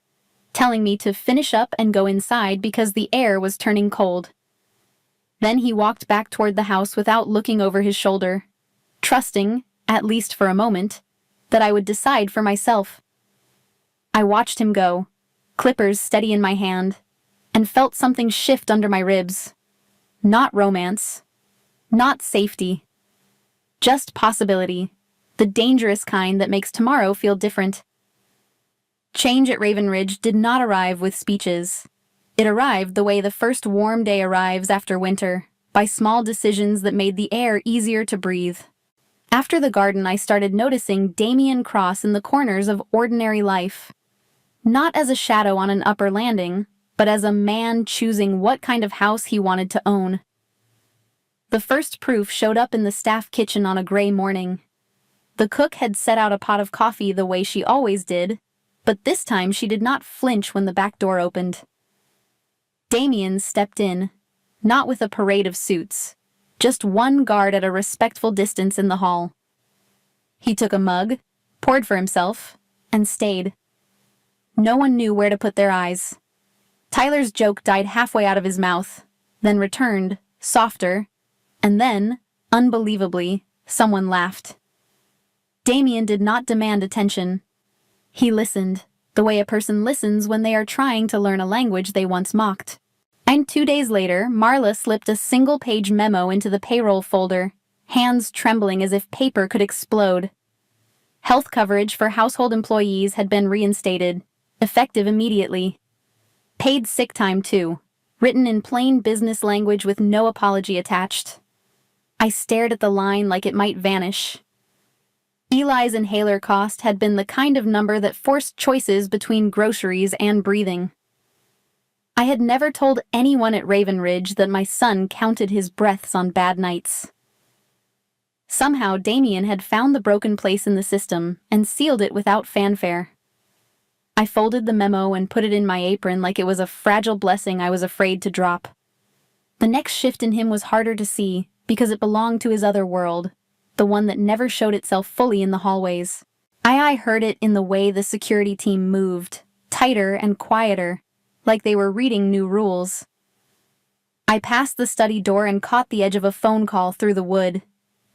telling me to finish up and go inside because the air was turning cold. Then he walked back toward the house without looking over his shoulder, trusting, at least for a moment, that I would decide for myself. I watched him go, clippers steady in my hand, and felt something shift under my ribs. Not romance, not safety, just possibility, the dangerous kind that makes tomorrow feel different. Change at Raven Ridge did not arrive with speeches. It arrived the way the first warm day arrives after winter, by small decisions that made the air easier to breathe. After the garden, I started noticing Damien Cross in the corners of ordinary life. Not as a shadow on an upper landing, but as a man choosing what kind of house he wanted to own. The first proof showed up in the staff kitchen on a gray morning. The cook had set out a pot of coffee the way she always did, but this time she did not flinch when the back door opened. Damien stepped in, not with a parade of suits, just one guard at a respectful distance in the hall. He took a mug, poured for himself, and stayed. No one knew where to put their eyes. Tyler's joke died halfway out of his mouth, then returned, softer, and then, unbelievably, someone laughed. Damien did not demand attention. He listened, the way a person listens when they are trying to learn a language they once mocked. And 2 days later, Marla slipped a single-page memo into the payroll folder, hands trembling as if paper could explode. Health coverage for household employees had been reinstated, effective immediately. Paid sick time, too, written in plain business language with no apology attached. I stared at the line like it might vanish. Eli's inhaler cost had been the kind of number that forced choices between groceries and breathing. I had never told anyone at Raven Ridge that my son counted his breaths on bad nights. Somehow Damien had found the broken place in the system and sealed it without fanfare. I folded the memo and put it in my apron like it was a fragile blessing I was afraid to drop. The next shift in him was harder to see because it belonged to his other world, the one that never showed itself fully in the hallways. I heard it in the way the security team moved, tighter and quieter, like they were reading new rules. I passed the study door and caught the edge of a phone call through the wood,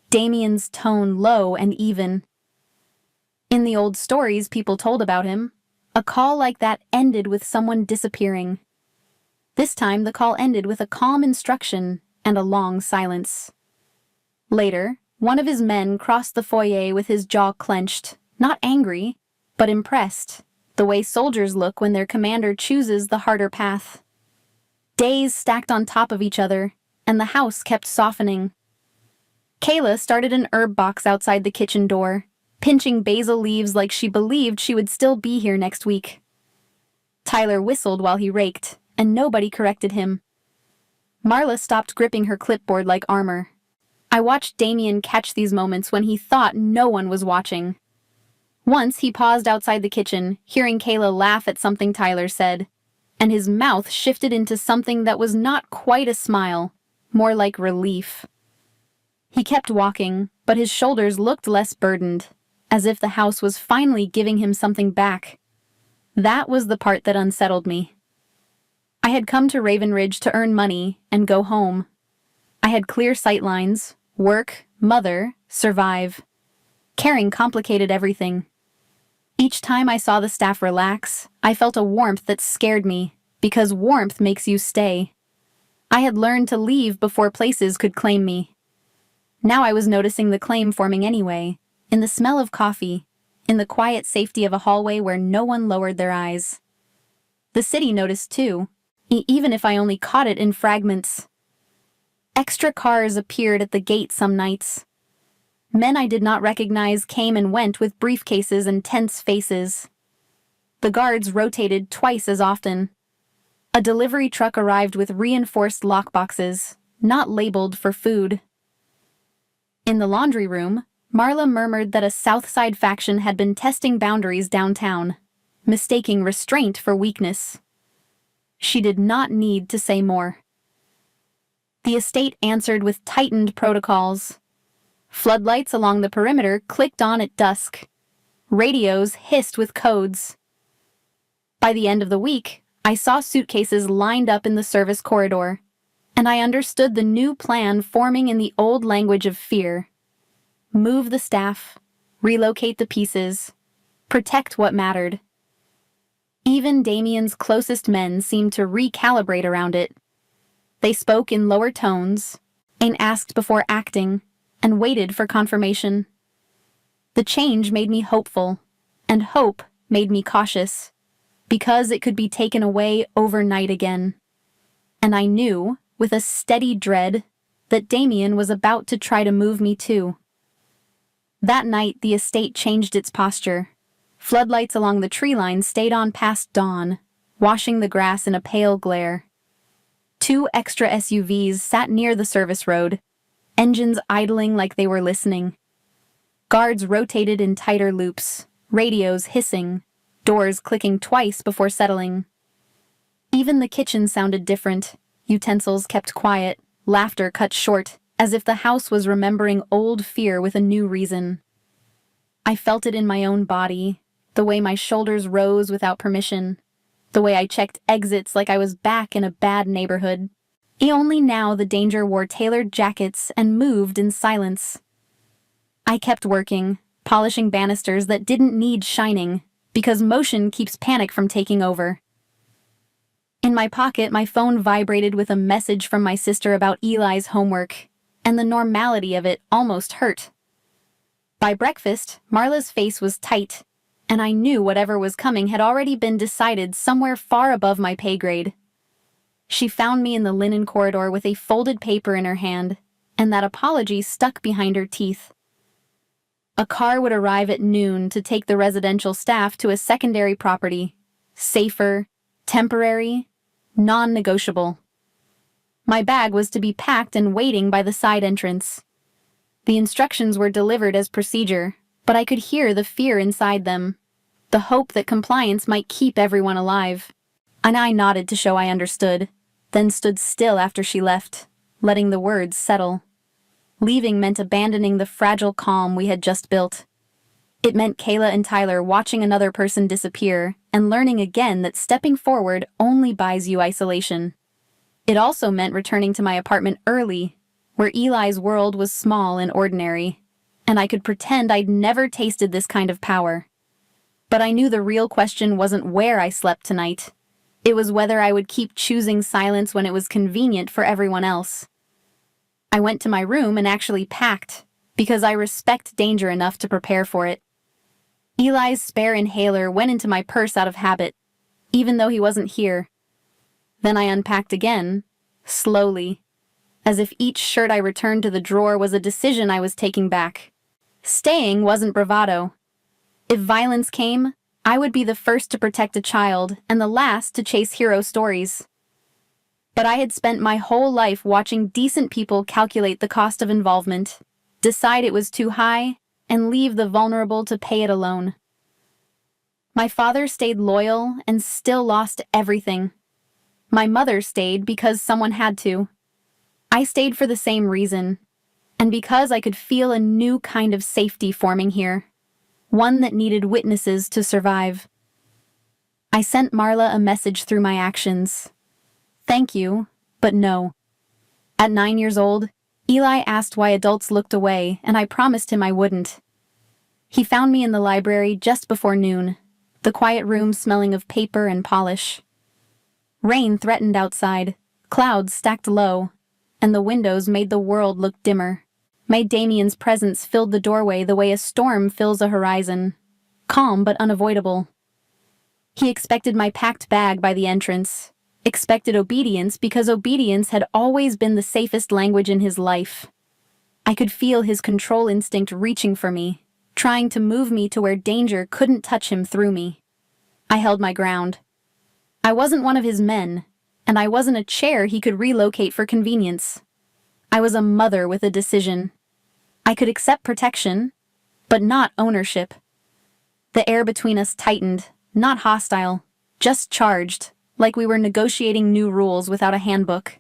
Damien's tone low and even. In the old stories people told about him, a call like that ended with someone disappearing. This time the call ended with a calm instruction and a long silence. Later, one of his men crossed the foyer with his jaw clenched, not angry, but impressed, the way soldiers look when their commander chooses the harder path. Days stacked on top of each other, and the house kept softening. Kayla started an herb box outside the kitchen door, pinching basil leaves like she believed she would still be here next week. Tyler whistled while he raked, and nobody corrected him. Marla stopped gripping her clipboard like armor. I watched Damien catch these moments when he thought no one was watching. Once he paused outside the kitchen, hearing Kayla laugh at something Tyler said, and his mouth shifted into something that was not quite a smile, more like relief. He kept walking, but his shoulders looked less burdened, as if the house was finally giving him something back. That was the part that unsettled me. I had come to Raven Ridge to earn money and go home. I had clear sightlines, work, mother, survive. Caring complicated everything. Each time I saw the staff relax, I felt a warmth that scared me, because warmth makes you stay. I had learned to leave before places could claim me. Now I was noticing the claim forming anyway, in the smell of coffee, in the quiet safety of a hallway where no one lowered their eyes. The city noticed too, even if I only caught it in fragments. Extra cars appeared at the gate some nights. Men I did not recognize came and went with briefcases and tense faces. The guards rotated twice as often. A delivery truck arrived with reinforced lockboxes, not labeled for food. In the laundry room, Marla murmured that a Southside faction had been testing boundaries downtown, mistaking restraint for weakness. She did not need to say more. The estate answered with tightened protocols. Floodlights along the perimeter clicked on at dusk. Radios hissed with codes. By the end of the week, I saw suitcases lined up in the service corridor, and I understood the new plan forming in the old language of fear. Move the staff, relocate the pieces, protect what mattered. Even Damien's closest men seemed to recalibrate around it. They spoke in lower tones, and asked before acting, and waited for confirmation. The change made me hopeful, and hope made me cautious, because it could be taken away overnight again. And I knew, with a steady dread, that Damien was about to try to move me too. That night, the estate changed its posture. Floodlights along the tree line stayed on past dawn, washing the grass in a pale glare. 2 extra SUVs sat near the service road, engines idling like they were listening. Guards rotated in tighter loops, radios hissing, doors clicking twice before settling. Even the kitchen sounded different. Utensils kept quiet, laughter cut short, as if the house was remembering old fear with a new reason. I felt it in my own body, the way my shoulders rose without permission, the way I checked exits like I was back in a bad neighborhood. Only now the danger wore tailored jackets and moved in silence. I kept working, polishing banisters that didn't need shining, because motion keeps panic from taking over. In my pocket, my phone vibrated with a message from my sister about Eli's homework, and the normality of it almost hurt. By breakfast, Marla's face was tight, and I knew whatever was coming had already been decided somewhere far above my pay grade. She found me in the linen corridor with a folded paper in her hand, and that apology stuck behind her teeth. A car would arrive at noon to take the residential staff to a secondary property. Safer, temporary, non-negotiable. My bag was to be packed and waiting by the side entrance. The instructions were delivered as procedure, but I could hear the fear inside them, the hope that compliance might keep everyone alive. And I nodded to show I understood, then stood still after she left, letting the words settle. Leaving meant abandoning the fragile calm we had just built. It meant Kayla and Tyler watching another person disappear and learning again that stepping forward only buys you isolation. It also meant returning to my apartment early, where Eli's world was small and ordinary, and I could pretend I'd never tasted this kind of power. But I knew the real question wasn't where I slept tonight. It was whether I would keep choosing silence when it was convenient for everyone else. I went to my room and actually packed, because I respect danger enough to prepare for it. Eli's spare inhaler went into my purse out of habit, even though he wasn't here. Then I unpacked again, slowly, as if each shirt I returned to the drawer was a decision I was taking back. Staying wasn't bravado. If violence came, I would be the first to protect a child and the last to chase hero stories. But I had spent my whole life watching decent people calculate the cost of involvement, decide it was too high, and leave the vulnerable to pay it alone. My father stayed loyal and still lost everything. My mother stayed because someone had to. I stayed for the same reason, and because I could feel a new kind of safety forming here, one that needed witnesses to survive. I sent Marla a message through my actions. Thank you, but no. At 9 years old, Eli asked why adults looked away, and I promised him I wouldn't. He found me in the library just before noon, the quiet room smelling of paper and polish. Rain threatened outside, clouds stacked low, and the windows made the world look dimmer. Damien's presence filled the doorway the way a storm fills a horizon, calm but unavoidable. He expected my packed bag by the entrance, expected obedience because obedience had always been the safest language in his life. I could feel his control instinct reaching for me, trying to move me to where danger couldn't touch him through me. I held my ground. I wasn't one of his men, and I wasn't a chair he could relocate for convenience. I was a mother with a decision. I could accept protection, but not ownership. The air between us tightened, not hostile, just charged, like we were negotiating new rules without a handbook.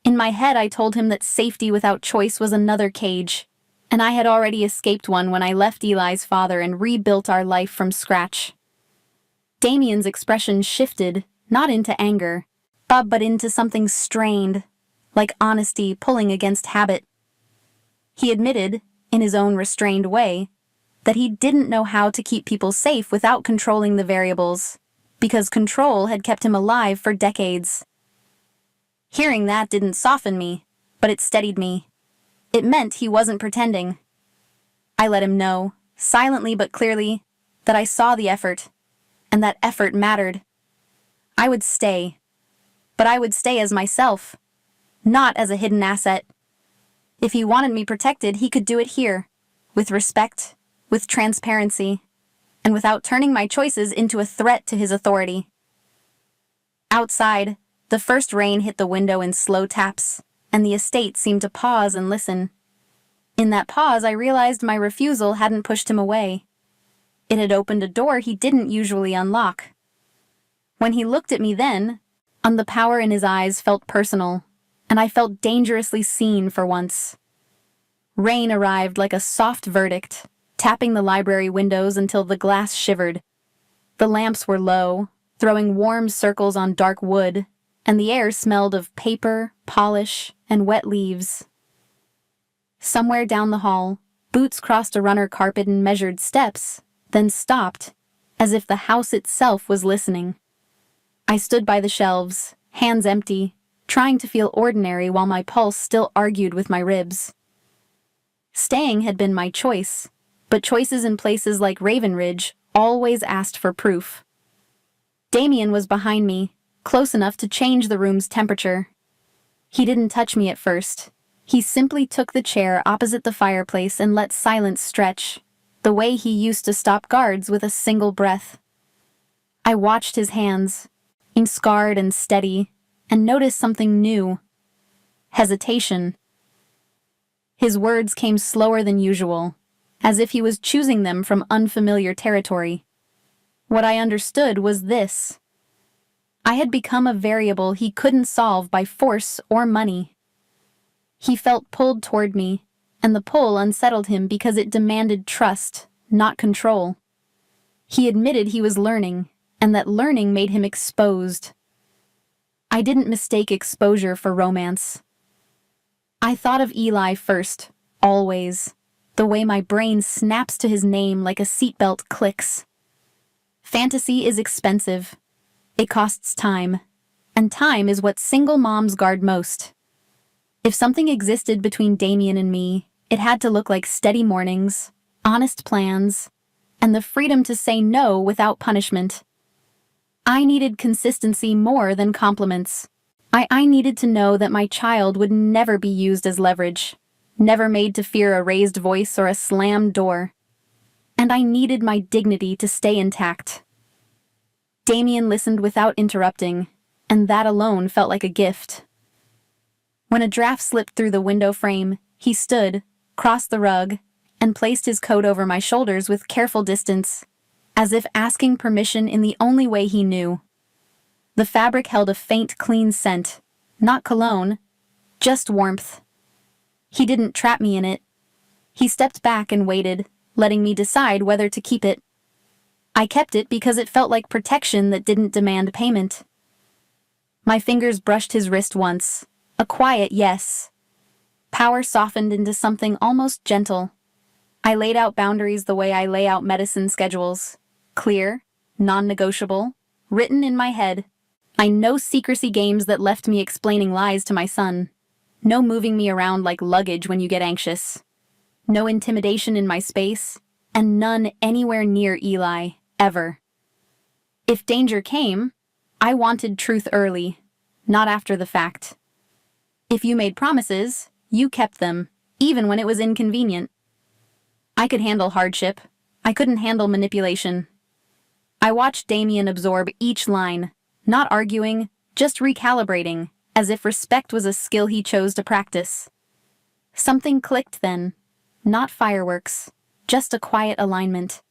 In my head, I told him that safety without choice was another cage, and I had already escaped one when I left Eli's father and rebuilt our life from scratch. Damien's expression shifted, not into anger, but into something strained, like honesty pulling against habit. He admitted, in his own restrained way, that he didn't know how to keep people safe without controlling the variables, because control had kept him alive for decades. Hearing that didn't soften me, but it steadied me. It meant he wasn't pretending. I let him know, silently but clearly, that I saw the effort, and that effort mattered. I would stay, but I would stay as myself, not as a hidden asset. If he wanted me protected, he could do it here, with respect, with transparency, and without turning my choices into a threat to his authority. Outside, the first rain hit the window in slow taps, and the estate seemed to pause and listen. In that pause, I realized my refusal hadn't pushed him away. It had opened a door he didn't usually unlock. When he looked at me then, the power in his eyes felt personal, and I felt dangerously seen for once. Rain arrived like a soft verdict, tapping the library windows until the glass shivered. The lamps were low, throwing warm circles on dark wood, and the air smelled of paper, polish, and wet leaves. Somewhere down the hall, boots crossed a runner carpet and measured steps, then stopped, as if the house itself was listening. I stood by the shelves, hands empty, trying to feel ordinary while my pulse still argued with my ribs. Staying had been my choice, but choices in places like Ridge always asked for proof. Damien was behind me, close enough to change the room's temperature. He didn't touch me at first. He simply took the chair opposite the fireplace and let silence stretch, the way he used to stop guards with a single breath. I watched his hands, scarred and steady, and noticed something new. Hesitation. His words came slower than usual, as if he was choosing them from unfamiliar territory. What I understood was this: I had become a variable he couldn't solve by force or money. He felt pulled toward me, and the pull unsettled him because it demanded trust, not control. He admitted he was learning, and that learning made him exposed. I didn't mistake exposure for romance. I thought of Eli first, always, the way my brain snaps to his name like a seatbelt clicks. Fantasy is expensive. It costs time, and time is what single moms guard most. If something existed between Damien and me, it had to look like steady mornings, honest plans, and the freedom to say no without punishment. I needed consistency more than compliments. I needed to know that my child would never be used as leverage, never made to fear a raised voice or a slammed door. And I needed my dignity to stay intact. Damien listened without interrupting, and that alone felt like a gift. When a draft slipped through the window frame, he stood, crossed the rug, and placed his coat over my shoulders with careful distance, as if asking permission in the only way he knew. The fabric held a faint, clean scent, not cologne, just warmth. He didn't trap me in it. He stepped back and waited, letting me decide whether to keep it. I kept it because it felt like protection that didn't demand payment. My fingers brushed his wrist once, a quiet yes. Power softened into something almost gentle. I laid out boundaries the way I lay out medicine schedules. Clear, non-negotiable, written in my head. No secrecy games that left me explaining lies to my son. No moving me around like luggage when you get anxious. No intimidation in my space, and none anywhere near Eli, ever. If danger came, I wanted truth early, not after the fact. If you made promises, you kept them, even when it was inconvenient. I could handle hardship. I couldn't handle manipulation. I watched Damien absorb each line, not arguing, just recalibrating, as if respect was a skill he chose to practice. Something clicked then. Not fireworks, just a quiet alignment.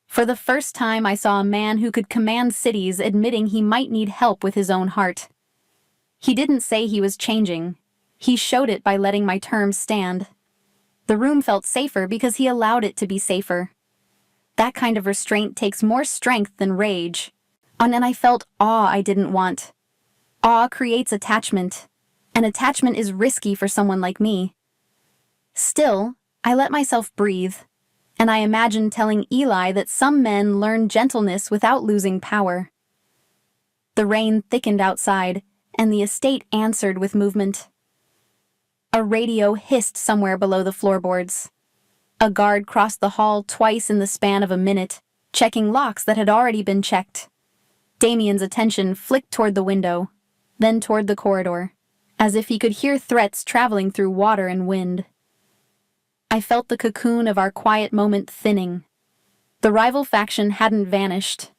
For the first time, I saw a man who could command cities admitting he might need help with his own heart. He didn't say he was changing. He showed it by letting my terms stand. The room felt safer because he allowed it to be safer. That kind of restraint takes more strength than rage. And then I felt awe I didn't want. Awe creates attachment, and attachment is risky for someone like me. Still, I let myself breathe, and I imagined telling Eli that some men learn gentleness without losing power. The rain thickened outside, and the estate answered with movement. A radio hissed somewhere below the floorboards. A guard crossed the hall twice in the span of a minute, checking locks that had already been checked. Damien's attention flicked toward the window, then toward the corridor, as if he could hear threats traveling through water and wind. I felt the cocoon of our quiet moment thinning. The rival faction hadn't vanished.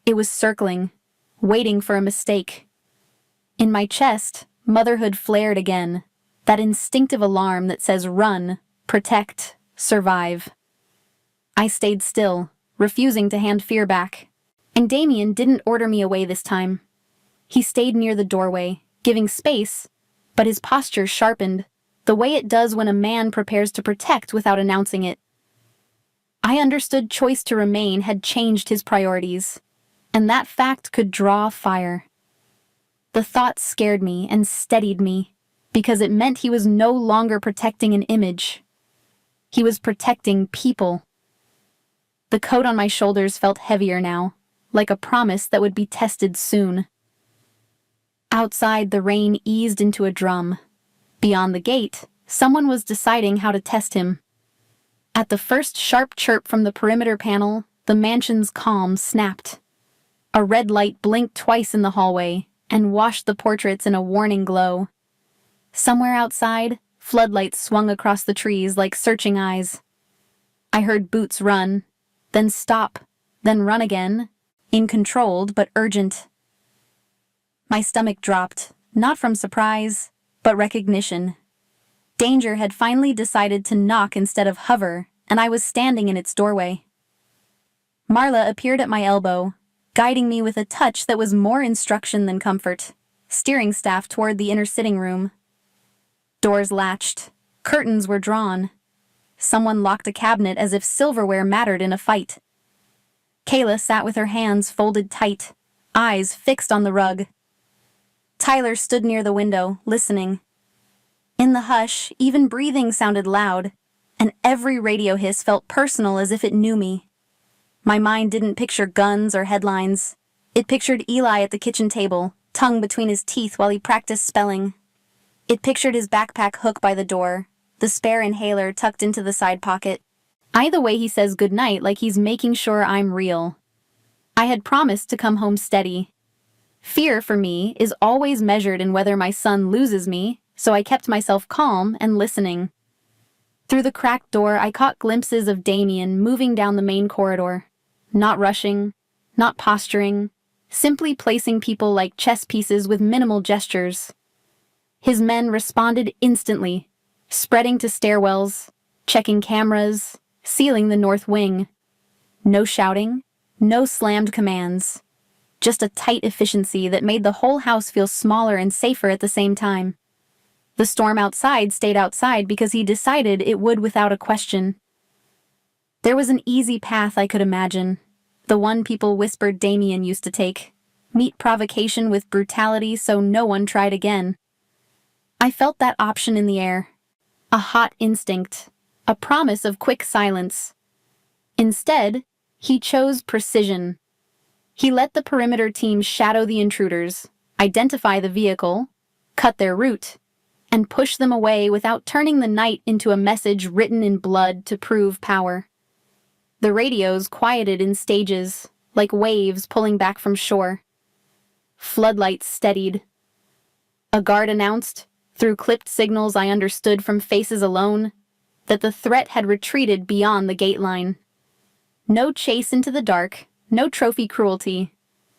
It was circling, waiting for a mistake. In my chest, motherhood flared again, that instinctive alarm that says run, protect, survive. I stayed still, refusing to hand fear back. And Damien didn't order me away this time. He stayed near the doorway, giving space, but his posture sharpened, the way it does when a man prepares to protect without announcing it. I understood choice to remain had changed his priorities, and that fact could draw fire. The thought scared me and steadied me, because it meant he was no longer protecting an image. He was protecting people. The coat on my shoulders felt heavier now, like a promise that would be tested soon. Outside, the rain eased into a drum. Beyond the gate, someone was deciding how to test him. At the first sharp chirp from the perimeter panel, the mansion's calm snapped. A red light blinked twice in the hallway and washed the portraits in a warning glow. Somewhere outside, floodlights swung across the trees like searching eyes. I heard boots run, then stop, then run again, uncontrolled but urgent. My stomach dropped, not from surprise, but recognition. Danger had finally decided to knock instead of hover, and I was standing in its doorway. Marla appeared at my elbow, guiding me with a touch that was more instruction than comfort, steering staff toward the inner sitting room. Doors latched. Curtains were drawn. Someone locked a cabinet as if silverware mattered in a fight. Kayla sat with her hands folded tight, eyes fixed on the rug. Tyler stood near the window, listening. In the hush, even breathing sounded loud, and every radio hiss felt personal as if it knew me. My mind didn't picture guns or headlines. It pictured Eli at the kitchen table, tongue between his teeth while he practiced spelling. It pictured his backpack hook by the door, the spare inhaler tucked into the side pocket. The way he says goodnight like he's making sure I'm real. I had promised to come home steady. Fear, for me, is always measured in whether my son loses me, so I kept myself calm and listening. Through the cracked door, I caught glimpses of Damien moving down the main corridor. Not rushing, not posturing, simply placing people like chess pieces with minimal gestures. His men responded instantly, spreading to stairwells, checking cameras, sealing the north wing. No shouting, no slammed commands. Just a tight efficiency that made the whole house feel smaller and safer at the same time. The storm outside stayed outside because he decided it would without a question. There was an easy path I could imagine, the one people whispered Damien used to take. Meet provocation with brutality so no one tried again. I felt that option in the air. A hot instinct, a promise of quick silence. Instead, he chose precision. He let the perimeter team shadow the intruders, identify the vehicle, cut their route, and push them away without turning the night into a message written in blood to prove power. The radios quieted in stages, like waves pulling back from shore. Floodlights steadied. A guard announced, through clipped signals I understood from faces alone, that the threat had retreated beyond the gate line. No chase into the dark, no trophy cruelty,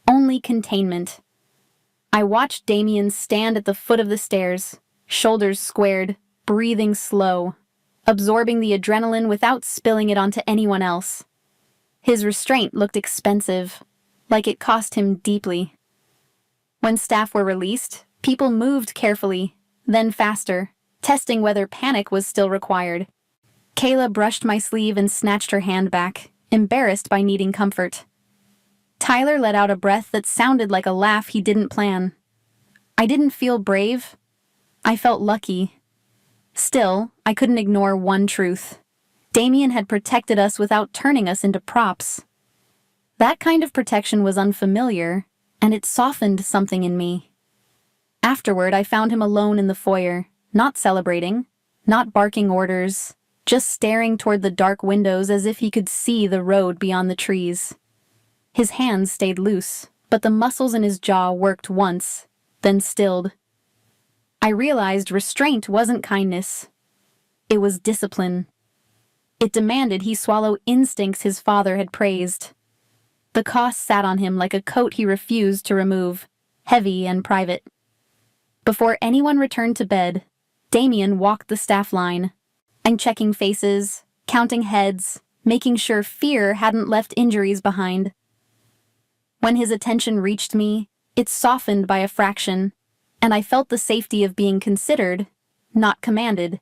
only containment. I watched Damien stand at the foot of the stairs, shoulders squared, breathing slow, absorbing the adrenaline without spilling it onto anyone else. His restraint looked expensive, like it cost him deeply. When staff were released, People moved carefully, then faster, testing whether panic was still required. Kayla brushed my sleeve and snatched her hand back, embarrassed by needing comfort. Tyler let out a breath that sounded like a laugh he didn't plan. I didn't feel brave. I felt lucky. Still, I couldn't ignore one truth. Damien had protected us without turning us into props. That kind of protection was unfamiliar, and it softened something in me. Afterward, I found him alone in the foyer, not celebrating, not barking orders, just staring toward the dark windows as if he could see the road beyond the trees. His hands stayed loose, but the muscles in his jaw worked once, then stilled. I realized restraint wasn't kindness. It was discipline. It demanded he swallow instincts his father had praised. The cost sat on him like a coat he refused to remove, heavy and private. Before anyone returned to bed, Damien walked the staff line, and checking faces, counting heads, making sure fear hadn't left injuries behind. When his attention reached me, it softened by a fraction, and I felt the safety of being considered, not commanded.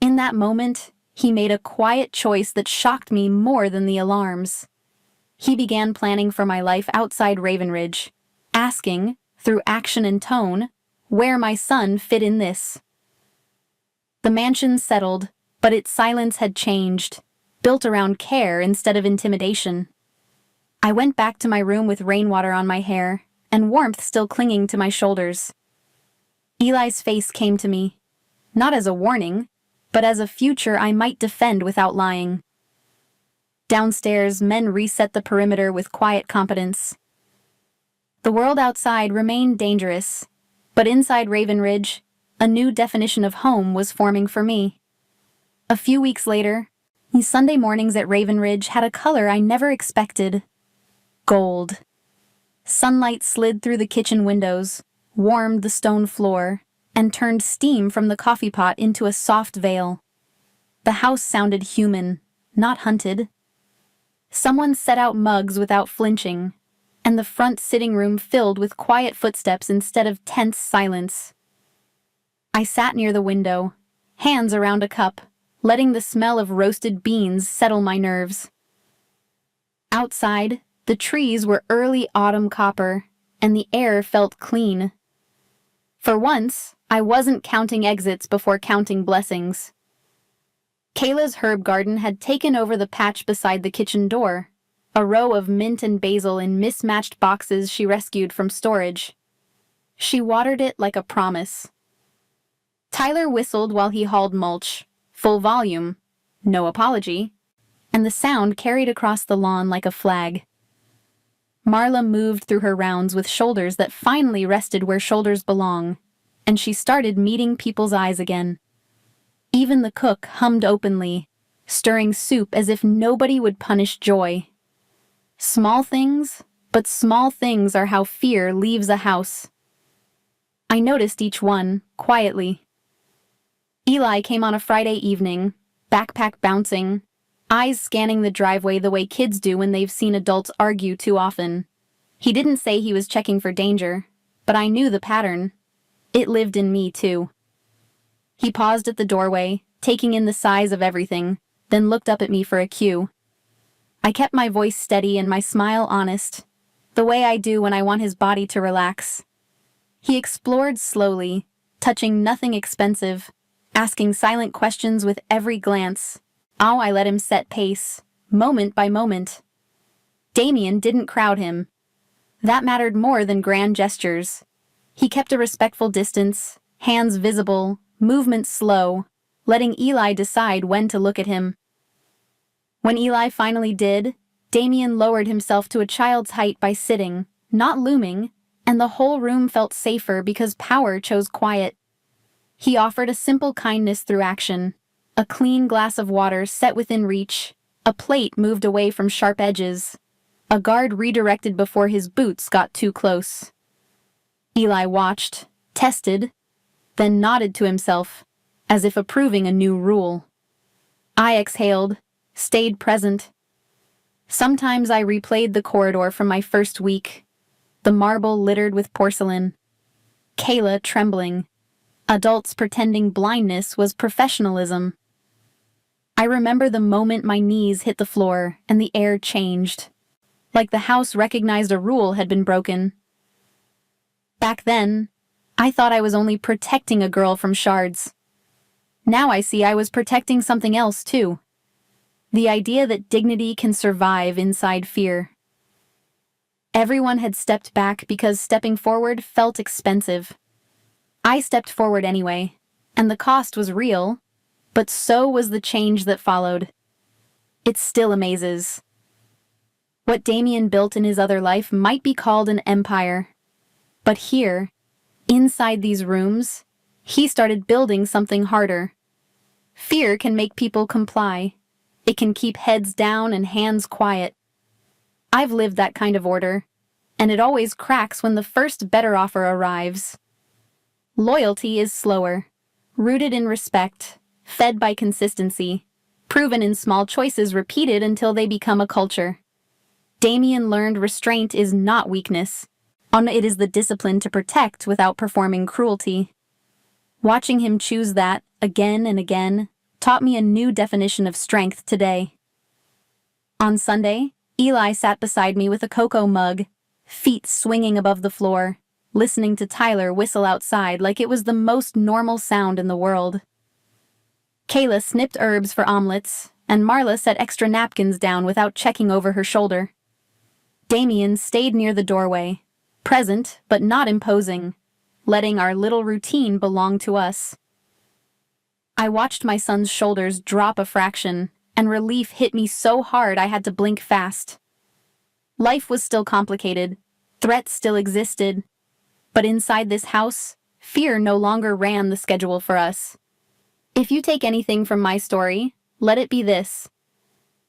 In that moment, he made a quiet choice that shocked me more than the alarms. He began planning for my life outside Ravenridge, asking, through action and tone, where my son fit in this. The mansion settled, but its silence had changed, built around care instead of intimidation. I went back to my room with rainwater on my hair, and warmth still clinging to my shoulders. Eli's face came to me, not as a warning, but as a future I might defend without lying. Downstairs, men reset the perimeter with quiet competence. The world outside remained dangerous, but inside Ravenridge, a new definition of home was forming for me. A few weeks later, Sunday mornings at Ravenridge had a color I never expected: gold. Sunlight slid through the kitchen windows, warmed the stone floor, and turned steam from the coffee pot into a soft veil. The house sounded human, not hunted. Someone set out mugs without flinching, and the front sitting room filled with quiet footsteps instead of tense silence. I sat near the window, hands around a cup, letting the smell of roasted beans settle my nerves. Outside, the trees were early autumn copper, and the air felt clean. For once, I wasn't counting exits before counting blessings. Kayla's herb garden had taken over the patch beside the kitchen door, a row of mint and basil in mismatched boxes she rescued from storage. She watered it like a promise. Tyler whistled while he hauled mulch, full volume, no apology, and the sound carried across the lawn like a flag. Marla moved through her rounds with shoulders that finally rested where shoulders belong, and she started meeting people's eyes again. Even the cook hummed openly, stirring soup as if nobody would punish joy. Small things, but small things are how fear leaves a house. I noticed each one, quietly. Eli came on a Friday evening, backpack bouncing, eyes scanning the driveway the way kids do when they've seen adults argue too often. He didn't say he was checking for danger, but I knew the pattern. It lived in me, too. He paused at the doorway, taking in the size of everything, then looked up at me for a cue. I kept my voice steady and my smile honest, the way I do when I want his body to relax. He explored slowly, touching nothing expensive, asking silent questions with every glance. I let him set pace, moment by moment. Damien didn't crowd him. That mattered more than grand gestures. He kept a respectful distance, hands visible, movement slow, letting Eli decide when to look at him. When Eli finally did, Damien lowered himself to a child's height by sitting, not looming, and the whole room felt safer because power chose quiet. He offered a simple kindness through action. A clean glass of water set within reach, a plate moved away from sharp edges, a guard redirected before his boots got too close. Eli watched, tested, then nodded to himself, as if approving a new rule. I exhaled, stayed present. Sometimes I replayed the corridor from my first week, the marble littered with porcelain. Kayla trembling. Adults pretending blindness was professionalism. I remember the moment my knees hit the floor and the air changed. Like the house recognized a rule had been broken. Back then, I thought I was only protecting a girl from shards. Now I see I was protecting something else too. The idea that dignity can survive inside fear. Everyone had stepped back because stepping forward felt expensive. I stepped forward anyway, and the cost was real, but so was the change that followed. It still amazes. What Damien built in his other life might be called an empire. But here, inside these rooms, he started building something harder. Fear can make people comply. It can keep heads down and hands quiet. I've lived that kind of order, and it always cracks when the first better offer arrives. Loyalty is slower, rooted in respect, fed by consistency, proven in small choices repeated until they become a culture. Damien learned restraint is not weakness. It is the discipline to protect without performing cruelty. Watching him choose that, again and again, taught me a new definition of strength today. On Sunday, Eli sat beside me with a cocoa mug, feet swinging above the floor, listening to Tyler whistle outside like it was the most normal sound in the world. Kayla snipped herbs for omelets, and Marla set extra napkins down without checking over her shoulder. Damien stayed near the doorway, present but not imposing, letting our little routine belong to us. I watched my son's shoulders drop a fraction, and relief hit me so hard I had to blink fast. Life was still complicated, threats still existed, but inside this house, fear no longer ran the schedule for us. If you take anything from my story, let it be this.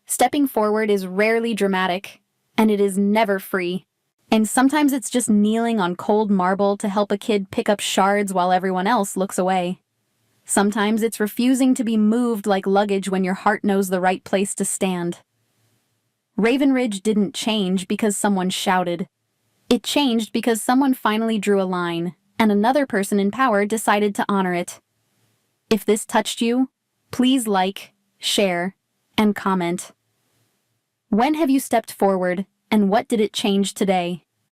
Stepping forward is rarely dramatic, and it is never free. And sometimes it's just kneeling on cold marble to help a kid pick up shards while everyone else looks away. Sometimes it's refusing to be moved like luggage when your heart knows the right place to stand. Raven Ridge didn't change because someone shouted. It changed because someone finally drew a line, and another person in power decided to honor it. If this touched you, please like, share, and comment. When have you stepped forward, and what did it change today?